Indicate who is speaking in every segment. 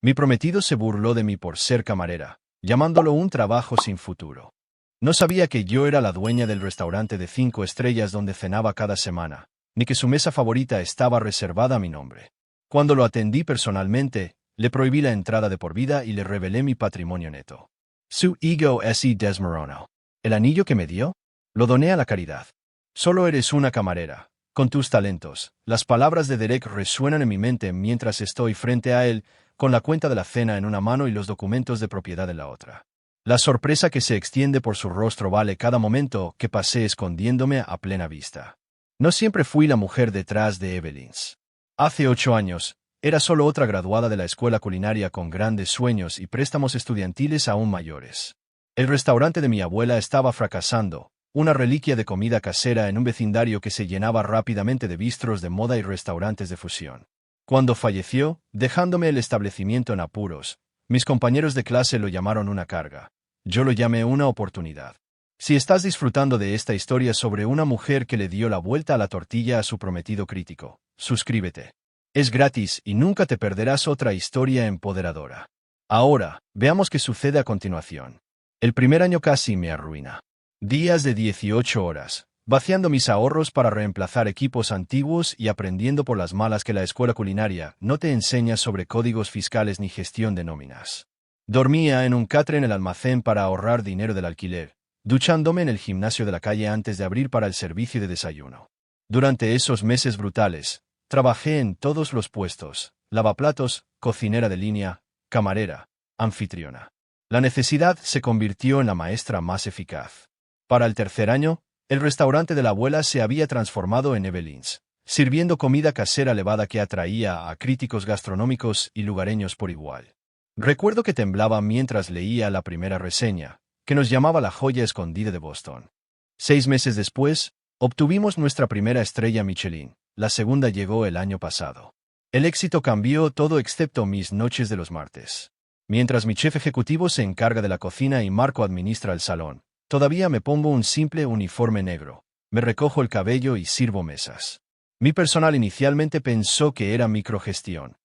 Speaker 1: Mi prometido se burló de mí por ser camarera, llamándolo un trabajo sin futuro. No sabía que yo era la dueña del restaurante de 5 estrellas donde cenaba cada semana, ni que su mesa favorita estaba reservada a mi nombre. Cuando lo atendí personalmente, le prohibí la entrada de por vida y le revelé mi patrimonio neto. Su ego S.E. Desmorono. ¿El anillo que me dio? Lo doné a la caridad. Solo eres una camarera. Con tus talentos, las palabras de Derek resuenan en mi mente mientras estoy frente a él, con la cuenta de la cena en una mano y los documentos de propiedad en la otra. La sorpresa que se extiende por su rostro vale cada momento que pasé escondiéndome a plena vista. No siempre fui la mujer detrás de Evelyn's. Hace 8 años, era solo otra graduada de la escuela culinaria con grandes sueños y préstamos estudiantiles aún mayores. El restaurante de mi abuela estaba fracasando, una reliquia de comida casera en un vecindario que se llenaba rápidamente de bistros de moda y restaurantes de fusión. Cuando falleció, dejándome el establecimiento en apuros, mis compañeros de clase lo llamaron una carga. Yo lo llamé una oportunidad. Si estás disfrutando de esta historia sobre una mujer que le dio la vuelta a la tortilla a su prometido crítico, suscríbete. Es gratis y nunca te perderás otra historia empoderadora. Ahora, veamos qué sucede a continuación. El primer año casi me arruina. Días de 18 horas, vaciando mis ahorros para reemplazar equipos antiguos y aprendiendo por las malas que la escuela culinaria no te enseña sobre códigos fiscales ni gestión de nóminas. Dormía en un catre en el almacén para ahorrar dinero del alquiler, duchándome en el gimnasio de la calle antes de abrir para el servicio de desayuno. Durante esos meses brutales, trabajé en todos los puestos: lavaplatos, cocinera de línea, camarera, anfitriona. La necesidad se convirtió en la maestra más eficaz. Para el tercer año, el restaurante de la abuela se había transformado en Evelyn's, sirviendo comida casera elevada que atraía a críticos gastronómicos y lugareños por igual. Recuerdo que temblaba mientras leía la primera reseña, que nos llamaba la joya escondida de Boston. 6 meses después, obtuvimos nuestra primera estrella Michelin. La segunda llegó el año pasado. El éxito cambió todo excepto mis noches de los martes. Mientras mi chef ejecutivo se encarga de la cocina y Marco administra el salón, todavía me pongo un simple uniforme negro, me recojo el cabello y sirvo mesas. Mi personal inicialmente pensó que era microgestión.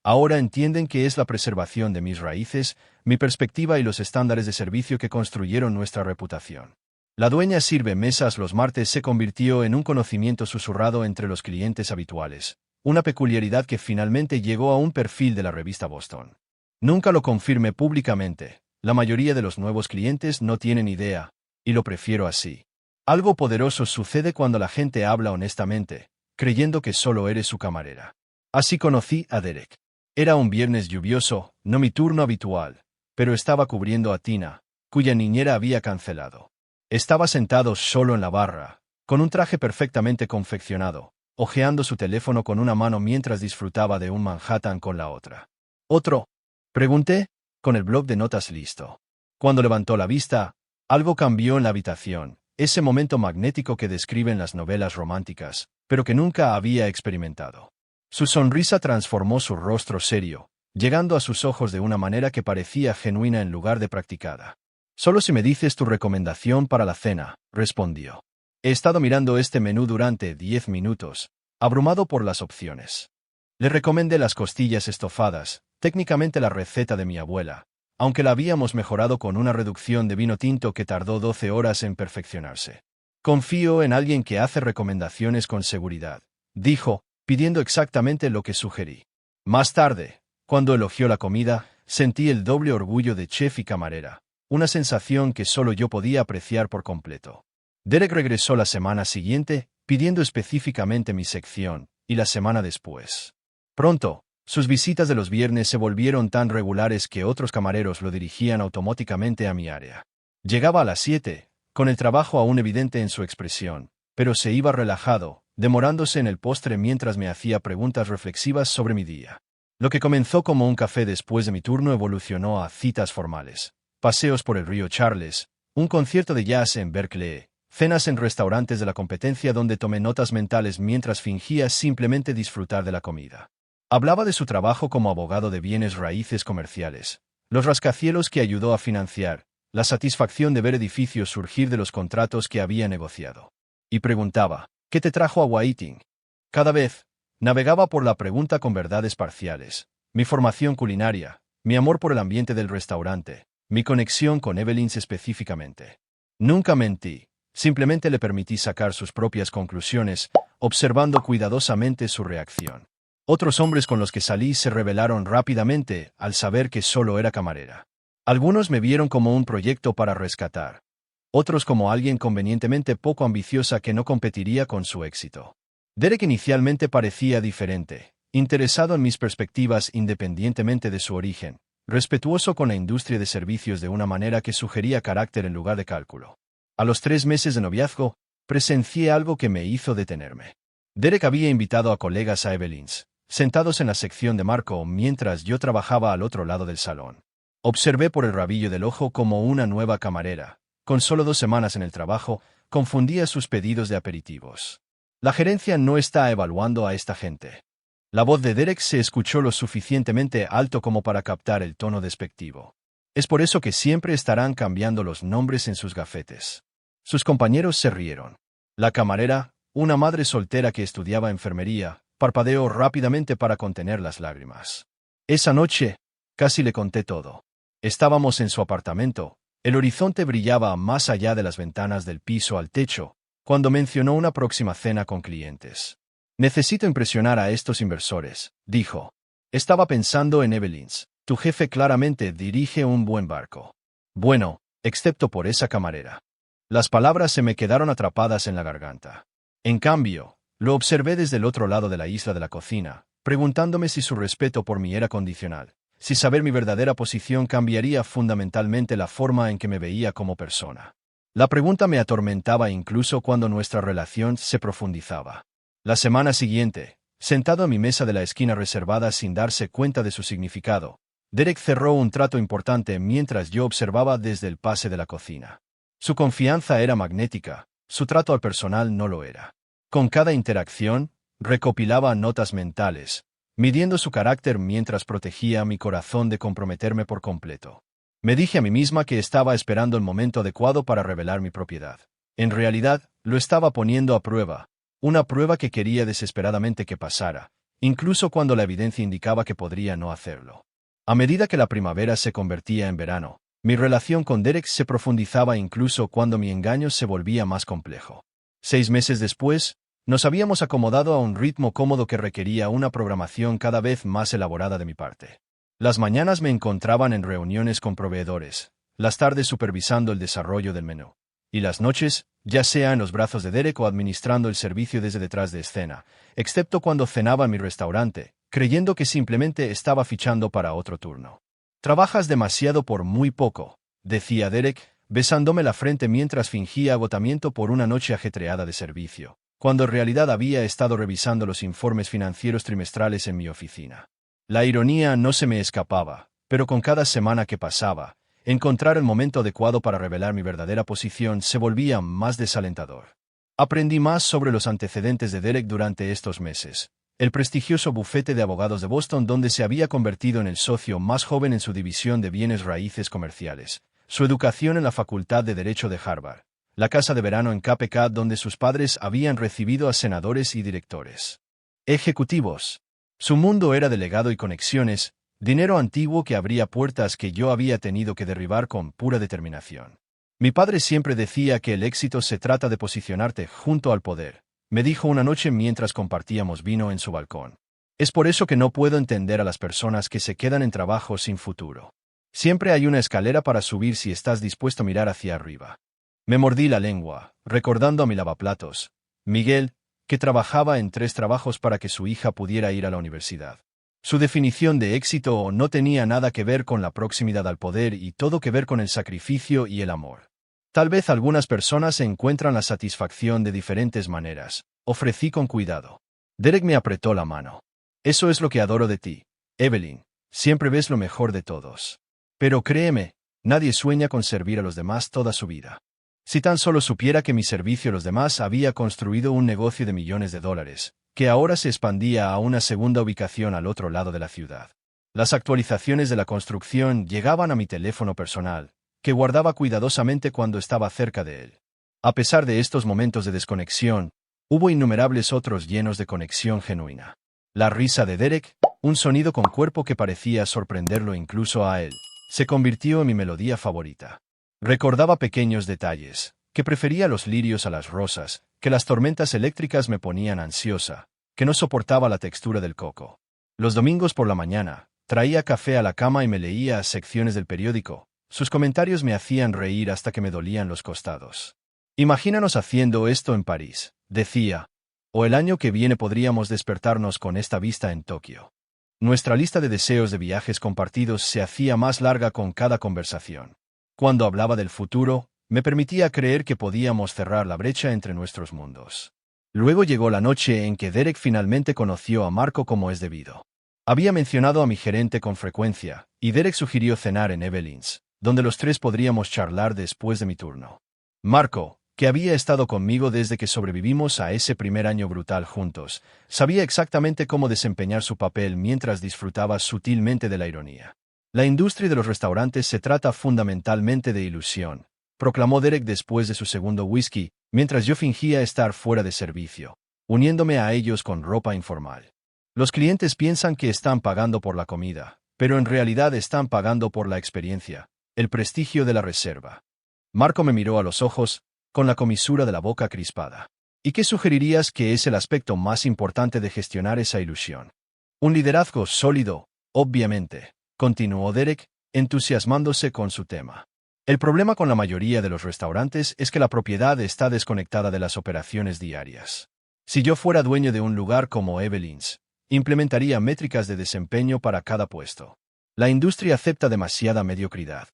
Speaker 1: Ahora entienden que es la preservación de mis raíces, mi perspectiva y los estándares de servicio que construyeron nuestra reputación. La dueña sirve mesas los martes se convirtió en un conocimiento susurrado entre los clientes habituales, una peculiaridad que finalmente llegó a un perfil de la revista Boston. Nunca lo confirmé públicamente, la mayoría de los nuevos clientes no tienen idea, y lo prefiero así. Algo poderoso sucede cuando la gente habla honestamente, creyendo que solo eres su camarera. Así conocí a Derek. Era un viernes lluvioso, no mi turno habitual, pero estaba cubriendo a Tina, cuya niñera había cancelado. Estaba sentado solo en la barra, con un traje perfectamente confeccionado, hojeando su teléfono con una mano mientras disfrutaba de un Manhattan con la otra. ¿Otro?, pregunté, con el bloc de notas listo. Cuando levantó la vista, algo cambió en la habitación, ese momento magnético que describen las novelas románticas, pero que nunca había experimentado. Su sonrisa transformó su rostro serio, llegando a sus ojos de una manera que parecía genuina en lugar de practicada. «Solo si me dices tu recomendación para la cena», respondió. He estado mirando este menú durante 10 minutos, abrumado por las opciones. Le recomendé las costillas estofadas, técnicamente la receta de mi abuela, aunque la habíamos mejorado con una reducción de vino tinto que tardó 12 horas en perfeccionarse. Confío en alguien que hace recomendaciones con seguridad, dijo, pidiendo exactamente lo que sugerí. Más tarde, cuando elogió la comida, sentí el doble orgullo de chef y camarera, una sensación que solo yo podía apreciar por completo. Derek regresó la semana siguiente, pidiendo específicamente mi sección, y la semana después. Pronto, sus visitas de los viernes se volvieron tan regulares que otros camareros lo dirigían automáticamente a mi área. Llegaba a las 7, con el trabajo aún evidente en su expresión, pero se iba relajado, demorándose en el postre mientras me hacía preguntas reflexivas sobre mi día. Lo que comenzó como un café después de mi turno evolucionó a citas formales, paseos por el río Charles, un concierto de jazz en Berkeley, cenas en restaurantes de la competencia donde tomé notas mentales mientras fingía simplemente disfrutar de la comida. Hablaba de su trabajo como abogado de bienes raíces comerciales, los rascacielos que ayudó a financiar, la satisfacción de ver edificios surgir de los contratos que había negociado. Y preguntaba, ¿qué te trajo a Whiting? Cada vez, navegaba por la pregunta con verdades parciales. Mi formación culinaria, mi amor por el ambiente del restaurante, mi conexión con Evelyn específicamente. Nunca mentí, simplemente le permití sacar sus propias conclusiones, observando cuidadosamente su reacción. Otros hombres con los que salí se rebelaron rápidamente al saber que solo era camarera. Algunos me vieron como un proyecto para rescatar. Otros como alguien convenientemente poco ambiciosa que no competiría con su éxito. Derek inicialmente parecía diferente, interesado en mis perspectivas independientemente de su origen, respetuoso con la industria de servicios de una manera que sugería carácter en lugar de cálculo. A los 3 meses de noviazgo, presencié algo que me hizo detenerme. Derek había invitado a colegas a Evelyn's, sentados en la sección de Marco mientras yo trabajaba al otro lado del salón. Observé por el rabillo del ojo como una nueva camarera, con solo 2 semanas en el trabajo, confundía sus pedidos de aperitivos. La gerencia no está evaluando a esta gente. La voz de Derek se escuchó lo suficientemente alto como para captar el tono despectivo. Es por eso que siempre estarán cambiando los nombres en sus gafetes. Sus compañeros se rieron. La camarera, una madre soltera que estudiaba enfermería, parpadeó rápidamente para contener las lágrimas. Esa noche, casi le conté todo. Estábamos en su apartamento. El horizonte brillaba más allá de las ventanas del piso al techo, cuando mencionó una próxima cena con clientes. Necesito impresionar a estos inversores, dijo. Estaba pensando en Evelyn's. Tu jefe claramente dirige un buen barco. Bueno, excepto por esa camarera. Las palabras se me quedaron atrapadas en la garganta. En cambio, lo observé desde el otro lado de la isla de la cocina, preguntándome si su respeto por mí era condicional. Si saber mi verdadera posición cambiaría fundamentalmente la forma en que me veía como persona. La pregunta me atormentaba incluso cuando nuestra relación se profundizaba. La semana siguiente, sentado a mi mesa de la esquina reservada sin darse cuenta de su significado, Derek cerró un trato importante mientras yo observaba desde el pase de la cocina. Su confianza era magnética, su trato al personal no lo era. Con cada interacción, recopilaba notas mentales, midiendo su carácter mientras protegía mi corazón de comprometerme por completo. Me dije a mí misma que estaba esperando el momento adecuado para revelar mi propiedad. En realidad, lo estaba poniendo a prueba, una prueba que quería desesperadamente que pasara, incluso cuando la evidencia indicaba que podría no hacerlo. A medida que la primavera se convertía en verano, mi relación con Derek se profundizaba incluso cuando mi engaño se volvía más complejo. 6 meses después, nos habíamos acomodado a un ritmo cómodo que requería una programación cada vez más elaborada de mi parte. Las mañanas me encontraban en reuniones con proveedores, las tardes supervisando el desarrollo del menú, y las noches, ya sea en los brazos de Derek o administrando el servicio desde detrás de escena, excepto cuando cenaba en mi restaurante, creyendo que simplemente estaba fichando para otro turno. Trabajas demasiado por muy poco, decía Derek, besándome la frente mientras fingía agotamiento por una noche ajetreada de servicio, cuando en realidad había estado revisando los informes financieros trimestrales en mi oficina. La ironía no se me escapaba, pero con cada semana que pasaba, encontrar el momento adecuado para revelar mi verdadera posición se volvía más desalentador. Aprendí más sobre los antecedentes de Derek durante estos meses. El prestigioso bufete de abogados de Boston donde se había convertido en el socio más joven en su división de bienes raíces comerciales, su educación en la Facultad de Derecho de Harvard, la casa de verano en Cape Cod donde sus padres habían recibido a senadores y directores ejecutivos. Su mundo era de legado y conexiones, dinero antiguo que abría puertas que yo había tenido que derribar con pura determinación. Mi padre siempre decía que el éxito se trata de posicionarte junto al poder, me dijo una noche mientras compartíamos vino en su balcón. Es por eso que no puedo entender a las personas que se quedan en trabajo sin futuro. Siempre hay una escalera para subir si estás dispuesto a mirar hacia arriba. Me mordí la lengua, recordando a mi lavaplatos, Miguel, que trabajaba en 3 trabajos para que su hija pudiera ir a la universidad. Su definición de éxito no tenía nada que ver con la proximidad al poder y todo que ver con el sacrificio y el amor. Tal vez algunas personas encuentran la satisfacción de diferentes maneras, ofrecí con cuidado. Derek me apretó la mano. Eso es lo que adoro de ti, Evelyn, siempre ves lo mejor de todos. Pero créeme, nadie sueña con servir a los demás toda su vida. Si tan solo supiera que mi servicio a los demás había construido un negocio de millones de dólares, que ahora se expandía a una segunda ubicación al otro lado de la ciudad. Las actualizaciones de la construcción llegaban a mi teléfono personal, que guardaba cuidadosamente cuando estaba cerca de él. A pesar de estos momentos de desconexión, hubo innumerables otros llenos de conexión genuina. La risa de Derek, un sonido con cuerpo que parecía sorprenderlo incluso a él, se convirtió en mi melodía favorita. Recordaba pequeños detalles, que prefería los lirios a las rosas, que las tormentas eléctricas me ponían ansiosa, que no soportaba la textura del coco. Los domingos por la mañana, traía café a la cama y me leía secciones del periódico. Sus comentarios me hacían reír hasta que me dolían los costados. Imagínanos haciendo esto en París, decía. O el año que viene podríamos despertarnos con esta vista en Tokio. Nuestra lista de deseos de viajes compartidos se hacía más larga con cada conversación. Cuando hablaba del futuro, me permitía creer que podíamos cerrar la brecha entre nuestros mundos. Luego llegó la noche en que Derek finalmente conoció a Marco como es debido. Había mencionado a mi gerente con frecuencia, y Derek sugirió cenar en Evelyn's, donde los tres podríamos charlar después de mi turno. Marco, que había estado conmigo desde que sobrevivimos a ese primer año brutal juntos, sabía exactamente cómo desempeñar su papel mientras disfrutaba sutilmente de la ironía. La industria de los restaurantes se trata fundamentalmente de ilusión, proclamó Derek después de su segundo whisky, mientras yo fingía estar fuera de servicio, uniéndome a ellos con ropa informal. Los clientes piensan que están pagando por la comida, pero en realidad están pagando por la experiencia, el prestigio de la reserva. Marco me miró a los ojos, con la comisura de la boca crispada. ¿Y qué sugerirías que es el aspecto más importante de gestionar esa ilusión? Un liderazgo sólido, obviamente, continuó Derek, entusiasmándose con su tema. El problema con la mayoría de los restaurantes es que la propiedad está desconectada de las operaciones diarias. Si yo fuera dueño de un lugar como Evelyn's, implementaría métricas de desempeño para cada puesto. La industria acepta demasiada mediocridad.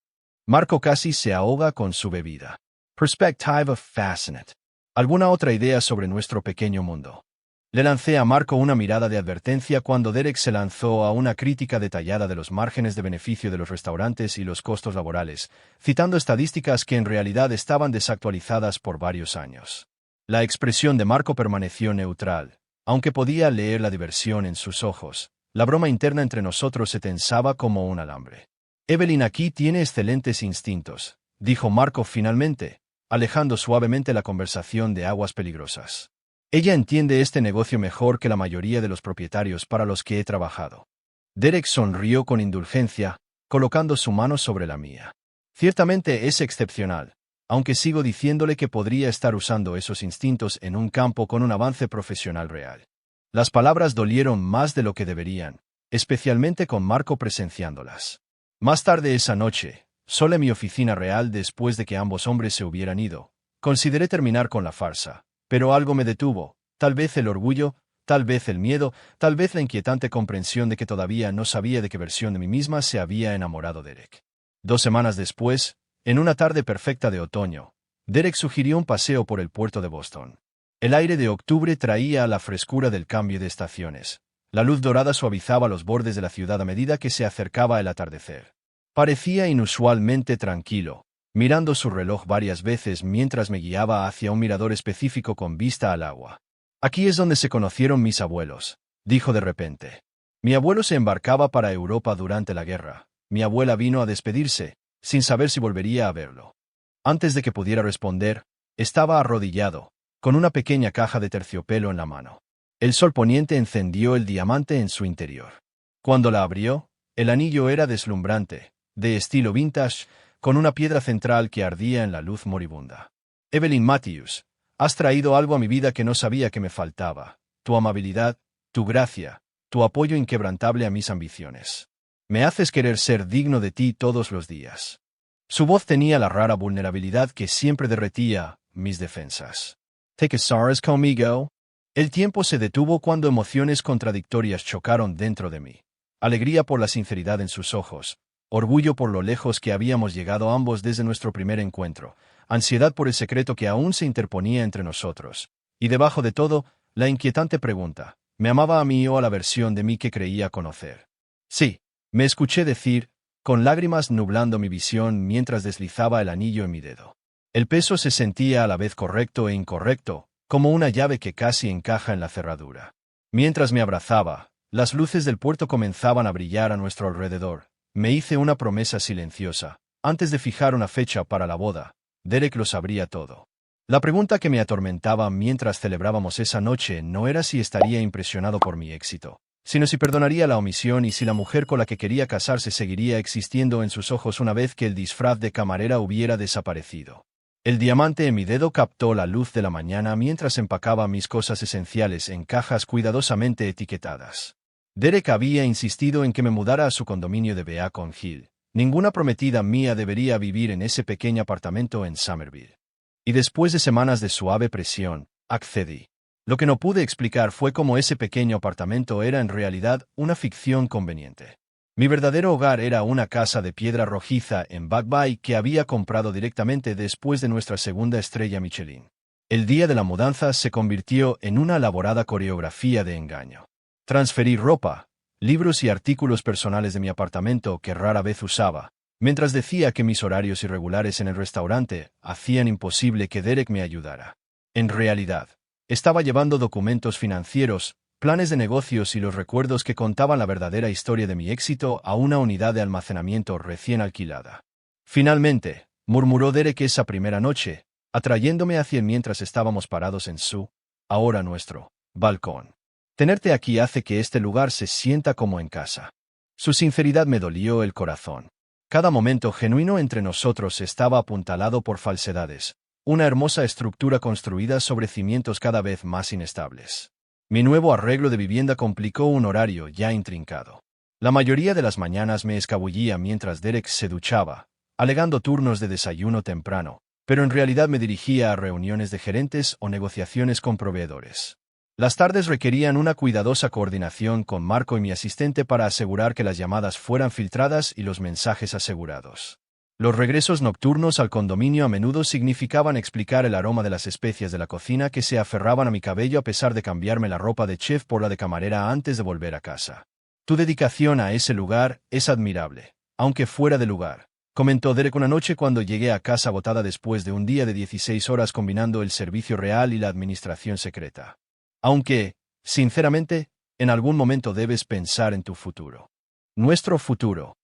Speaker 1: Marco casi se ahoga con su bebida. Perspective Fascinate. ¿Alguna otra idea sobre nuestro pequeño mundo? Le lancé a Marco una mirada de advertencia cuando Derek se lanzó a una crítica detallada de los márgenes de beneficio de los restaurantes y los costos laborales, citando estadísticas que en realidad estaban desactualizadas por varios años. La expresión de Marco permaneció neutral, aunque podía leer la diversión en sus ojos. La broma interna entre nosotros se tensaba como un alambre. Evelyn aquí tiene excelentes instintos, dijo Marco finalmente, alejando suavemente la conversación de aguas peligrosas. Ella entiende este negocio mejor que la mayoría de los propietarios para los que he trabajado. Derek sonrió con indulgencia, colocando su mano sobre la mía. Ciertamente es excepcional, aunque sigo diciéndole que podría estar usando esos instintos en un campo con un avance profesional real. Las palabras dolieron más de lo que deberían, especialmente con Marco presenciándolas. Más tarde esa noche, sola en mi oficina real después de que ambos hombres se hubieran ido, consideré terminar con la farsa, pero algo me detuvo, tal vez el orgullo, tal vez el miedo, tal vez la inquietante comprensión de que todavía no sabía de qué versión de mí misma se había enamorado Derek. 2 semanas después, en una tarde perfecta de otoño, Derek sugirió un paseo por el puerto de Boston. El aire de octubre traía la frescura del cambio de estaciones. La luz dorada suavizaba los bordes de la ciudad a medida que se acercaba el atardecer. Parecía inusualmente tranquilo, mirando su reloj varias veces mientras me guiaba hacia un mirador específico con vista al agua. Aquí es donde se conocieron mis abuelos, dijo de repente. Mi abuelo se embarcaba para Europa durante la guerra. Mi abuela vino a despedirse, sin saber si volvería a verlo. Antes de que pudiera responder, estaba arrodillado, con una pequeña caja de terciopelo en la mano. El sol poniente encendió el diamante en su interior. Cuando la abrió, el anillo era deslumbrante, de estilo vintage, con una piedra central que ardía en la luz moribunda. Evelyn Matthews, has traído algo a mi vida que no sabía que me faltaba: tu amabilidad, tu gracia, tu apoyo inquebrantable a mis ambiciones. Me haces querer ser digno de ti todos los días. Su voz tenía la rara vulnerabilidad que siempre derretía mis defensas. ¿Te casarás conmigo? El tiempo se detuvo cuando emociones contradictorias chocaron dentro de mí. Alegría por la sinceridad en sus ojos, orgullo por lo lejos que habíamos llegado ambos desde nuestro primer encuentro, ansiedad por el secreto que aún se interponía entre nosotros, y debajo de todo, la inquietante pregunta: ¿me amaba a mí o a la versión de mí que creía conocer? Sí, me escuché decir, con lágrimas nublando mi visión mientras deslizaba el anillo en mi dedo. El peso se sentía a la vez correcto e incorrecto, como una llave que casi encaja en la cerradura. Mientras me abrazaba, las luces del puerto comenzaban a brillar a nuestro alrededor. Me hice una promesa silenciosa. Antes de fijar una fecha para la boda, Derek lo sabría todo. La pregunta que me atormentaba mientras celebrábamos esa noche no era si estaría impresionado por mi éxito, sino si perdonaría la omisión y si la mujer con la que quería casarse seguiría existiendo en sus ojos una vez que el disfraz de camarera hubiera desaparecido. El diamante en mi dedo captó la luz de la mañana mientras empacaba mis cosas esenciales en cajas cuidadosamente etiquetadas. Derek había insistido en que me mudara a su condominio de Beacon Hill. Ninguna prometida mía debería vivir en ese pequeño apartamento en Somerville. Y después de semanas de suave presión, accedí. Lo que no pude explicar fue cómo ese pequeño apartamento era en realidad una ficción conveniente. Mi verdadero hogar era una casa de piedra rojiza en Back Bay que había comprado directamente después de nuestra segunda estrella Michelin. El día de la mudanza se convirtió en una elaborada coreografía de engaño. Transferí ropa, libros y artículos personales de mi apartamento que rara vez usaba, mientras decía que mis horarios irregulares en el restaurante hacían imposible que Derek me ayudara. En realidad, estaba llevando documentos financieros, planes de negocios y los recuerdos que contaban la verdadera historia de mi éxito a una unidad de almacenamiento recién alquilada. Finalmente, murmuró Derek esa primera noche, atrayéndome hacia él mientras estábamos parados en su, ahora nuestro, balcón. Tenerte aquí hace que este lugar se sienta como en casa. Su sinceridad me dolió el corazón. Cada momento genuino entre nosotros estaba apuntalado por falsedades, una hermosa estructura construida sobre cimientos cada vez más inestables. Mi nuevo arreglo de vivienda complicó un horario ya intrincado. La mayoría de las mañanas me escabullía mientras Derek se duchaba, alegando turnos de desayuno temprano, pero en realidad me dirigía a reuniones de gerentes o negociaciones con proveedores. Las tardes requerían una cuidadosa coordinación con Marco y mi asistente para asegurar que las llamadas fueran filtradas y los mensajes asegurados. Los regresos nocturnos al condominio a menudo significaban explicar el aroma de las especias de la cocina que se aferraban a mi cabello a pesar de cambiarme la ropa de chef por la de camarera antes de volver a casa. Tu dedicación a ese lugar es admirable, aunque fuera de lugar, comentó Derek una noche cuando llegué a casa agotada después de un día de 16 horas combinando el servicio real y la administración secreta. Aunque, sinceramente, en algún momento debes pensar en tu futuro. Nuestro futuro.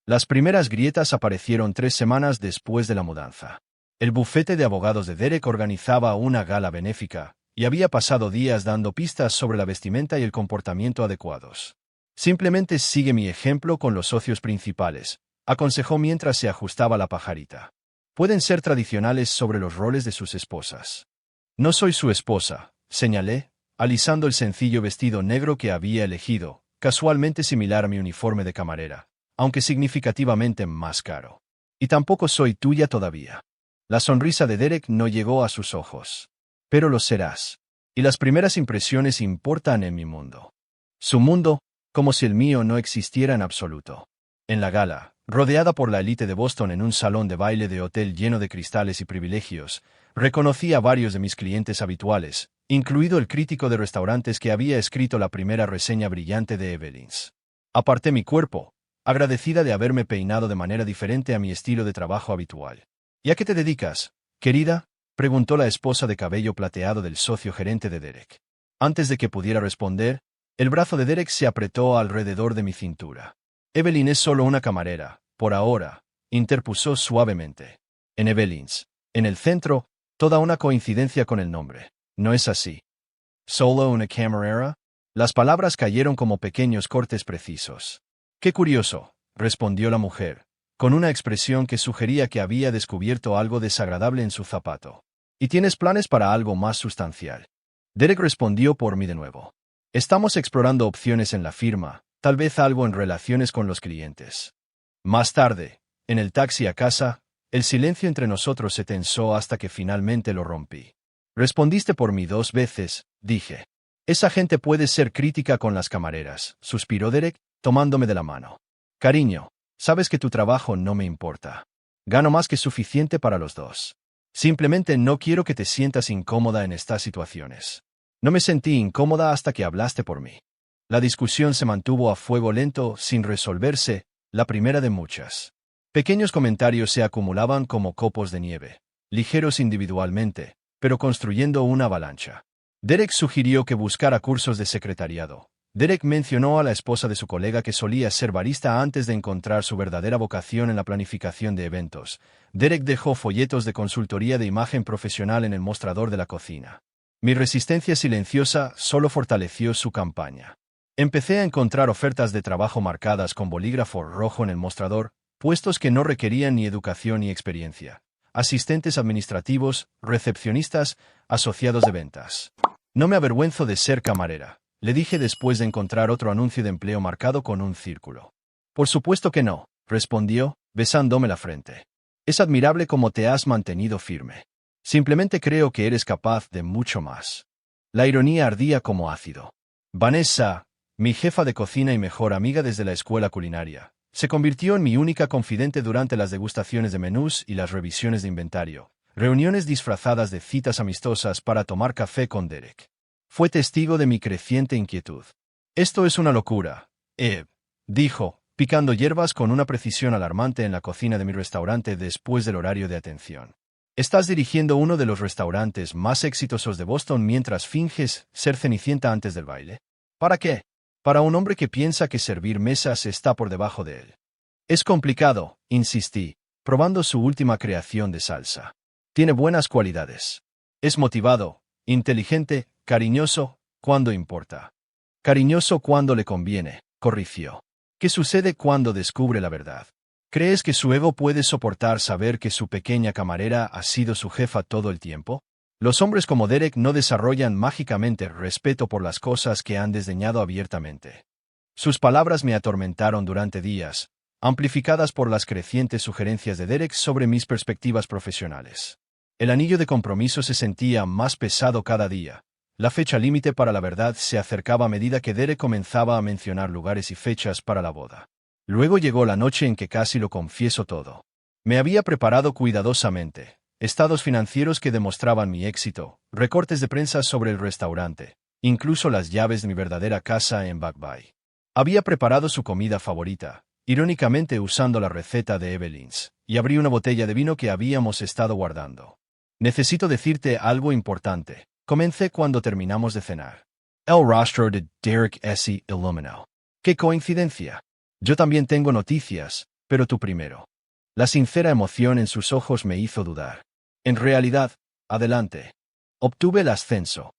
Speaker 1: Las primeras grietas aparecieron 3 semanas después de la mudanza. El bufete de abogados de Derek organizaba una gala benéfica, y había pasado días dando pistas sobre la vestimenta y el comportamiento adecuados. Simplemente sigue mi ejemplo con los socios principales, aconsejó mientras se ajustaba la pajarita. Pueden ser tradicionales sobre los roles de sus esposas. No soy su esposa, señalé, alisando el sencillo vestido negro que había elegido, casualmente similar a mi uniforme de camarera, aunque significativamente más caro. Y tampoco soy tuya todavía. La sonrisa de Derek no llegó a sus ojos. Pero lo serás. Y las primeras impresiones importan en mi mundo. Su mundo, como si el mío no existiera en absoluto. En la gala, rodeada por la élite de Boston en un salón de baile de hotel lleno de cristales y privilegios, reconocí a varios de mis clientes habituales, incluido el crítico de restaurantes que había escrito la primera reseña brillante de Evelyn's. Aparté mi cuerpo, agradecida de haberme peinado de manera diferente a mi estilo de trabajo habitual. ¿Y a qué te dedicas, querida?, preguntó la esposa de cabello plateado del socio gerente de Derek. Antes de que pudiera responder, el brazo de Derek se apretó alrededor de mi cintura. Evelyn es solo una camarera, por ahora, interpuso suavemente. En Evelyn's, en el centro, toda una coincidencia con el nombre. ¿No es así? ¿Solo una camarera? Las palabras cayeron como pequeños cortes precisos. «Qué curioso», respondió la mujer, con una expresión que sugería que había descubierto algo desagradable en su zapato. «¿Y tienes planes para algo más sustancial?» Derek respondió por mí de nuevo. «Estamos explorando opciones en la firma, tal vez algo en relaciones con los clientes». Más tarde, en el taxi a casa, el silencio entre nosotros se tensó hasta que finalmente lo rompí. «Respondiste por mí 2 veces», dije. «Esa gente puede ser crítica con las camareras», suspiró Derek, tomándome de la mano. «Cariño, sabes que tu trabajo no me importa. Gano más que suficiente para los dos. Simplemente no quiero que te sientas incómoda en estas situaciones». No me sentí incómoda hasta que hablaste por mí. La discusión se mantuvo a fuego lento, sin resolverse, la primera de muchas. Pequeños comentarios se acumulaban como copos de nieve, ligeros individualmente, pero construyendo una avalancha. Derek sugirió que buscara cursos de secretariado. Derek mencionó a la esposa de su colega que solía ser barista antes de encontrar su verdadera vocación en la planificación de eventos. Derek dejó folletos de consultoría de imagen profesional en el mostrador de la cocina. Mi resistencia silenciosa solo fortaleció su campaña. Empecé a encontrar ofertas de trabajo marcadas con bolígrafo rojo en el mostrador, puestos que no requerían ni educación ni experiencia. Asistentes administrativos, recepcionistas, asociados de ventas. No me avergüenzo de ser camarera, le dije después de encontrar otro anuncio de empleo marcado con un círculo. Por supuesto que no, respondió, besándome la frente. Es admirable cómo te has mantenido firme. Simplemente creo que eres capaz de mucho más. La ironía ardía como ácido. Vanessa, mi jefa de cocina y mejor amiga desde la escuela culinaria, se convirtió en mi única confidente durante las degustaciones de menús y las revisiones de inventario, reuniones disfrazadas de citas amistosas para tomar café con Derek. Fue testigo de mi creciente inquietud. Esto es una locura, dijo, picando hierbas con una precisión alarmante en la cocina de mi restaurante después del horario de atención. Estás dirigiendo uno de los restaurantes más exitosos de Boston mientras finges ser Cenicienta antes del baile. ¿Para qué? Para un hombre que piensa que servir mesas está por debajo de él. Es complicado, insistí, probando su última creación de salsa. Tiene buenas cualidades. Es motivado, inteligente, cariñoso, cuando importa. Cariñoso cuando le conviene, corrigió. ¿Qué sucede cuando descubre la verdad? ¿Crees que su ego puede soportar saber que su pequeña camarera ha sido su jefa todo el tiempo? Los hombres como Derek no desarrollan mágicamente respeto por las cosas que han desdeñado abiertamente. Sus palabras me atormentaron durante días, amplificadas por las crecientes sugerencias de Derek sobre mis perspectivas profesionales. El anillo de compromiso se sentía más pesado cada día. La fecha límite para la verdad se acercaba a medida que Derek comenzaba a mencionar lugares y fechas para la boda. Luego llegó la noche en que casi lo confieso todo. Me había preparado cuidadosamente. Estados financieros que demostraban mi éxito, recortes de prensa sobre el restaurante, incluso las llaves de mi verdadera casa en Back Bay. Había preparado su comida favorita, irónicamente usando la receta de Evelyn's, y abrí una botella de vino que habíamos estado guardando. Necesito decirte algo importante. Comencé cuando terminamos de cenar. El rostro de Derek se iluminó. ¡Qué coincidencia! Yo también tengo noticias, pero tú primero. La sincera emoción en sus ojos me hizo dudar. En realidad, adelante. Obtuve el ascenso.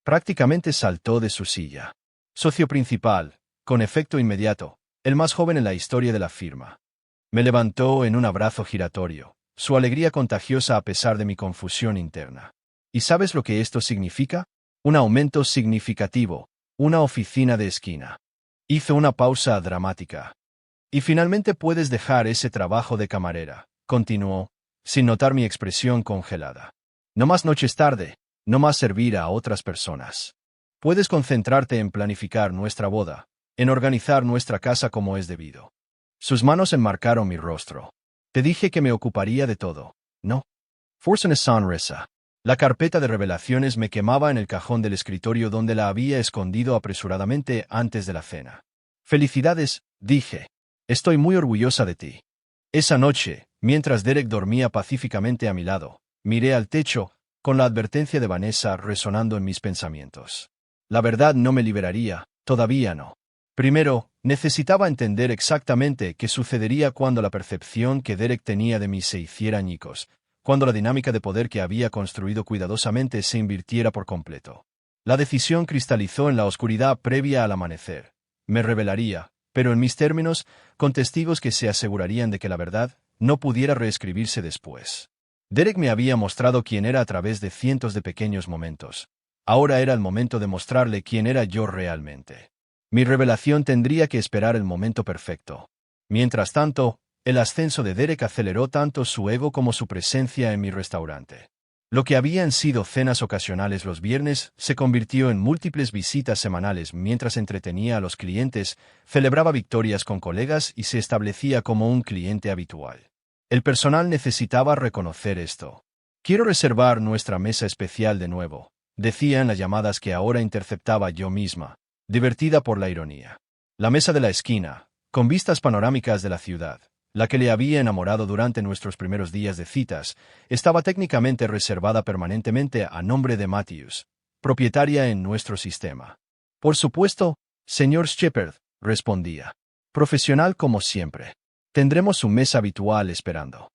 Speaker 1: Prácticamente saltó de su silla. Socio principal, con efecto inmediato, el más joven en la historia de la firma. Me levantó en un abrazo giratorio, su alegría contagiosa a pesar de mi confusión interna. ¿Y sabes lo que esto significa? Un aumento significativo, una oficina de esquina. Hizo una pausa dramática. Y finalmente puedes dejar ese trabajo de camarera, continuó, sin notar mi expresión congelada. No más noches tarde, no más servir a otras personas. Puedes concentrarte en planificar nuestra boda, en organizar nuestra casa como es debido. Sus manos enmarcaron mi rostro. Te dije que me ocuparía de todo, ¿no? Force una sonrisa. La carpeta de revelaciones me quemaba en el cajón del escritorio donde la había escondido apresuradamente antes de la cena. Felicidades, dije. Estoy muy orgullosa de ti. Esa noche, mientras Derek dormía pacíficamente a mi lado, miré al techo, con la advertencia de Vanessa resonando en mis pensamientos. La verdad no me liberaría, todavía no. Primero, necesitaba entender exactamente qué sucedería cuando la percepción que Derek tenía de mí se hiciera añicos, cuando la dinámica de poder que había construido cuidadosamente se invirtiera por completo. La decisión cristalizó en la oscuridad previa al amanecer. Me revelaría, pero en mis términos, con testigos que se asegurarían de que la verdad no pudiera reescribirse después. Derek me había mostrado quién era a través de cientos de pequeños momentos. Ahora era el momento de mostrarle quién era yo realmente. Mi revelación tendría que esperar el momento perfecto. Mientras tanto, el ascenso de Derek aceleró tanto su ego como su presencia en mi restaurante. Lo que habían sido cenas ocasionales los viernes se convirtió en múltiples visitas semanales mientras entretenía a los clientes, celebraba victorias con colegas y se establecía como un cliente habitual. El personal necesitaba reconocer esto. Quiero reservar nuestra mesa especial de nuevo, decía en las llamadas que ahora interceptaba yo misma, divertida por la ironía. La mesa de la esquina, con vistas panorámicas de la ciudad, la que le había enamorado durante nuestros primeros días de citas, estaba técnicamente reservada permanentemente a nombre de Matthews, propietaria en nuestro sistema. Por supuesto, señor Shepard, respondía. Profesional como siempre. Tendremos su mesa habitual esperando.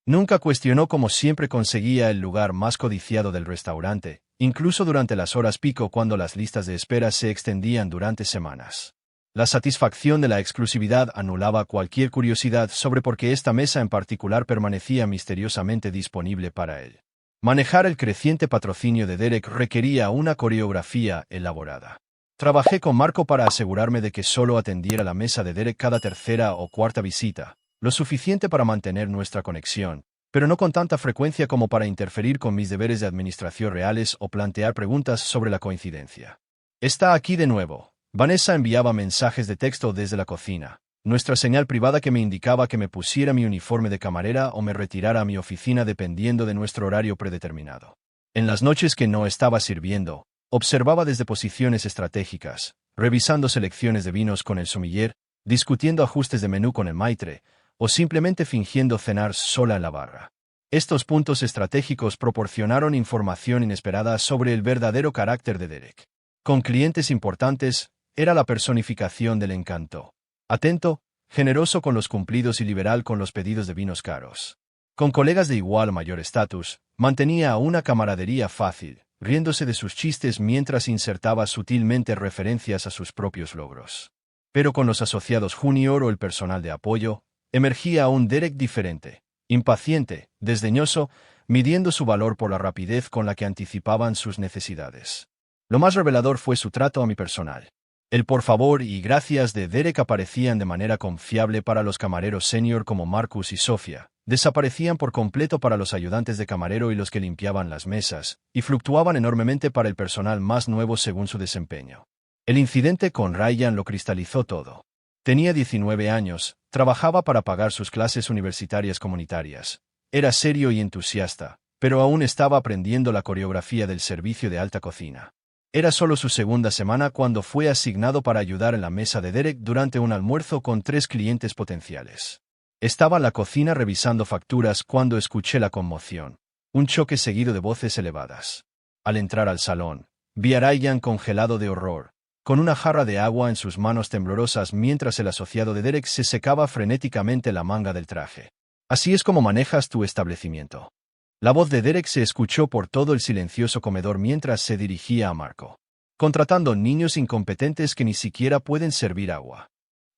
Speaker 1: Nunca cuestionó cómo siempre conseguía el lugar más codiciado del restaurante, incluso durante las horas pico cuando las listas de espera se extendían durante semanas. La satisfacción de la exclusividad anulaba cualquier curiosidad sobre por qué esta mesa en particular permanecía misteriosamente disponible para él. Manejar el creciente patrocinio de Derek requería una coreografía elaborada. Trabajé con Marco para asegurarme de que solo atendiera la mesa de Derek cada tercera o cuarta visita, lo suficiente para mantener nuestra conexión, pero no con tanta frecuencia como para interferir con mis deberes de administración reales o plantear preguntas sobre la coincidencia. Está aquí de nuevo. Vanessa enviaba mensajes de texto desde la cocina, nuestra señal privada que me indicaba que me pusiera mi uniforme de camarera o me retirara a mi oficina dependiendo de nuestro horario predeterminado. En las noches que no estaba sirviendo, observaba desde posiciones estratégicas, revisando selecciones de vinos con el sommelier, discutiendo ajustes de menú con el maitre, o simplemente fingiendo cenar sola en la barra. Estos puntos estratégicos proporcionaron información inesperada sobre el verdadero carácter de Derek. Con clientes importantes, era la personificación del encanto. Atento, generoso con los cumplidos y liberal con los pedidos de vinos caros. Con colegas de igual o mayor estatus, mantenía una camaradería fácil, riéndose de sus chistes mientras insertaba sutilmente referencias a sus propios logros. Pero con los asociados junior o el personal de apoyo, emergía un Derek diferente, impaciente, desdeñoso, midiendo su valor por la rapidez con la que anticipaban sus necesidades. Lo más revelador fue su trato a mi personal. El por favor y gracias de Derek aparecían de manera confiable para los camareros senior como Marcus y Sofía, desaparecían por completo para los ayudantes de camarero y los que limpiaban las mesas, y fluctuaban enormemente para el personal más nuevo según su desempeño. El incidente con Ryan lo cristalizó todo. Tenía 19 años, trabajaba para pagar sus clases universitarias comunitarias. Era serio y entusiasta, pero aún estaba aprendiendo la coreografía del servicio de alta cocina. Era solo su segunda semana cuando fue asignado para ayudar en la mesa de Derek durante un almuerzo con 3 clientes potenciales. Estaba en la cocina revisando facturas cuando escuché la conmoción, un choque seguido de voces elevadas. Al entrar al salón, vi a Ryan congelado de horror, con una jarra de agua en sus manos temblorosas mientras el asociado de Derek se secaba frenéticamente la manga del traje. «Así es como manejas tu establecimiento». La voz de Derek se escuchó por todo el silencioso comedor mientras se dirigía a Marco. «Contratando niños incompetentes que ni siquiera pueden servir agua».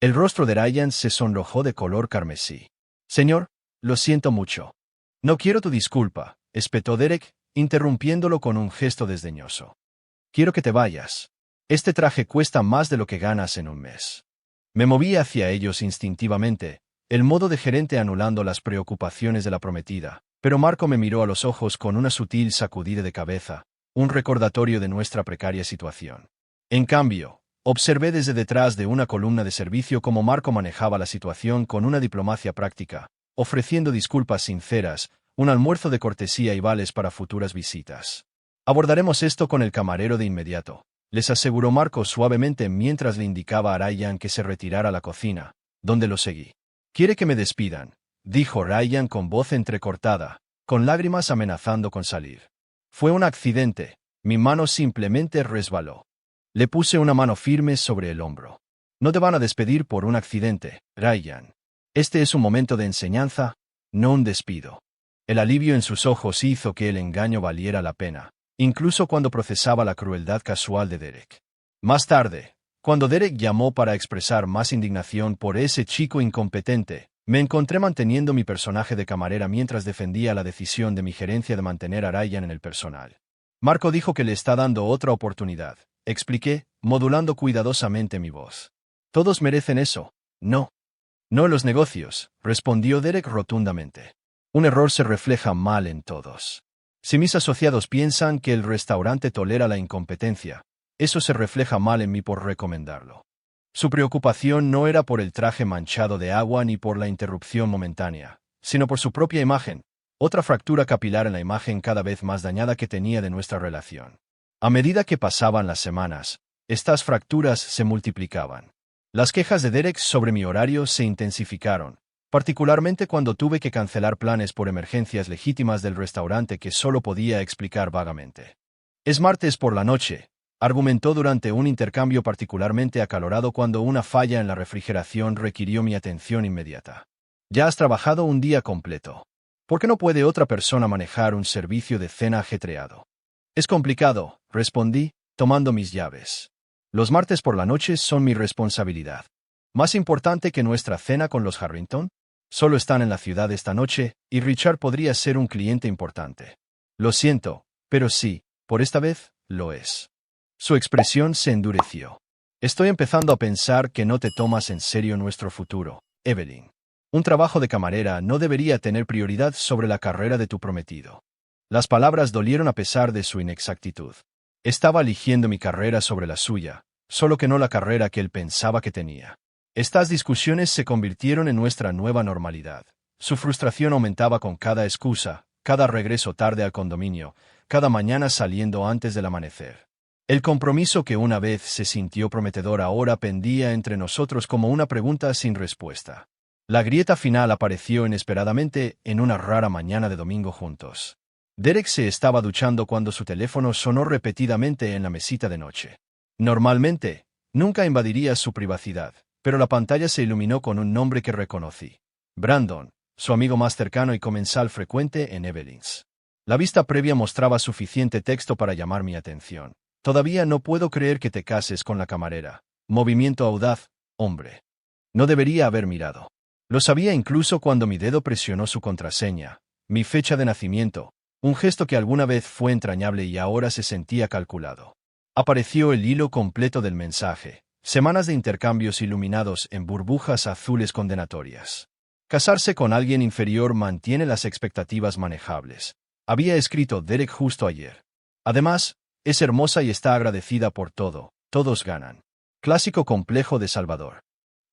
Speaker 1: El rostro de Ryan se sonrojó de color carmesí. «Señor, lo siento mucho. No quiero tu disculpa», espetó Derek, interrumpiéndolo con un gesto desdeñoso. «Quiero que te vayas. Este traje cuesta más de lo que ganas en un mes». Me moví hacia ellos instintivamente, el modo de gerente anulando las preocupaciones de la prometida, pero Marco me miró a los ojos con una sutil sacudida de cabeza, un recordatorio de nuestra precaria situación. En cambio, observé desde detrás de una columna de servicio cómo Marco manejaba la situación con una diplomacia práctica, ofreciendo disculpas sinceras, un almuerzo de cortesía y vales para futuras visitas. «Abordaremos esto con el camarero de inmediato», les aseguró Marco suavemente mientras le indicaba a Ryan que se retirara a la cocina, donde lo seguí. «¿Quiere que me despidan?», dijo Ryan con voz entrecortada, con lágrimas amenazando con salir. «Fue un accidente, mi mano simplemente resbaló». Le puse una mano firme sobre el hombro. «No te van a despedir por un accidente, Ryan. Este es un momento de enseñanza, no un despido». El alivio en sus ojos hizo que el engaño valiera la pena, incluso cuando procesaba la crueldad casual de Derek. Más tarde, cuando Derek llamó para expresar más indignación por ese chico incompetente, me encontré manteniendo mi personaje de camarera mientras defendía la decisión de mi gerencia de mantener a Ryan en el personal. «Marco dijo que le está dando otra oportunidad», expliqué, modulando cuidadosamente mi voz. «Todos merecen eso, ¿no?» «No en los negocios», respondió Derek rotundamente. «Un error se refleja mal en todos. Si mis asociados piensan que el restaurante tolera la incompetencia, eso se refleja mal en mí por recomendarlo». Su preocupación no era por el traje manchado de agua ni por la interrupción momentánea, sino por su propia imagen, otra fractura capilar en la imagen cada vez más dañada que tenía de nuestra relación. A medida que pasaban las semanas, estas fracturas se multiplicaban. Las quejas de Derek sobre mi horario se intensificaron, particularmente cuando tuve que cancelar planes por emergencias legítimas del restaurante que solo podía explicar vagamente. «Es martes por la noche», argumentó durante un intercambio particularmente acalorado cuando una falla en la refrigeración requirió mi atención inmediata. «Ya has trabajado un día completo. ¿Por qué no puede otra persona manejar un servicio de cena ajetreado?» Es complicado, respondí, tomando mis llaves. Los martes por la noche son mi responsabilidad. Más importante que nuestra cena con los Harrington. Solo están en la ciudad esta noche, y Richard podría ser un cliente importante. Lo siento, pero sí, por esta vez, lo es. Su expresión se endureció. Estoy empezando a pensar que no te tomas en serio nuestro futuro, Evelyn. Un trabajo de camarera no debería tener prioridad sobre la carrera de tu prometido. Las palabras dolieron a pesar de su inexactitud. Estaba eligiendo mi carrera sobre la suya, solo que no la carrera que él pensaba que tenía. Estas discusiones se convirtieron en nuestra nueva normalidad. Su frustración aumentaba con cada excusa, cada regreso tarde al condominio, cada mañana saliendo antes del amanecer. El compromiso que una vez se sintió prometedor ahora pendía entre nosotros como una pregunta sin respuesta. La grieta final apareció inesperadamente en una rara mañana de domingo juntos. Derek se estaba duchando cuando su teléfono sonó repetidamente en la mesita de noche. Normalmente, nunca invadiría su privacidad, pero la pantalla se iluminó con un nombre que reconocí. Brandon, su amigo más cercano y comensal frecuente en Evelyn's. La vista previa mostraba suficiente texto para llamar mi atención. Todavía no puedo creer que te cases con la camarera. Movimiento audaz, hombre. No debería haber mirado. Lo sabía incluso cuando mi dedo presionó su contraseña, mi fecha de nacimiento, un gesto que alguna vez fue entrañable y ahora se sentía calculado. Apareció el hilo completo del mensaje, semanas de intercambios iluminados en burbujas azules condenatorias. Casarse con alguien inferior mantiene las expectativas manejables. Había escrito Derek justo ayer. Además, es hermosa y está agradecida por todo, todos ganan. Clásico complejo de Salvador.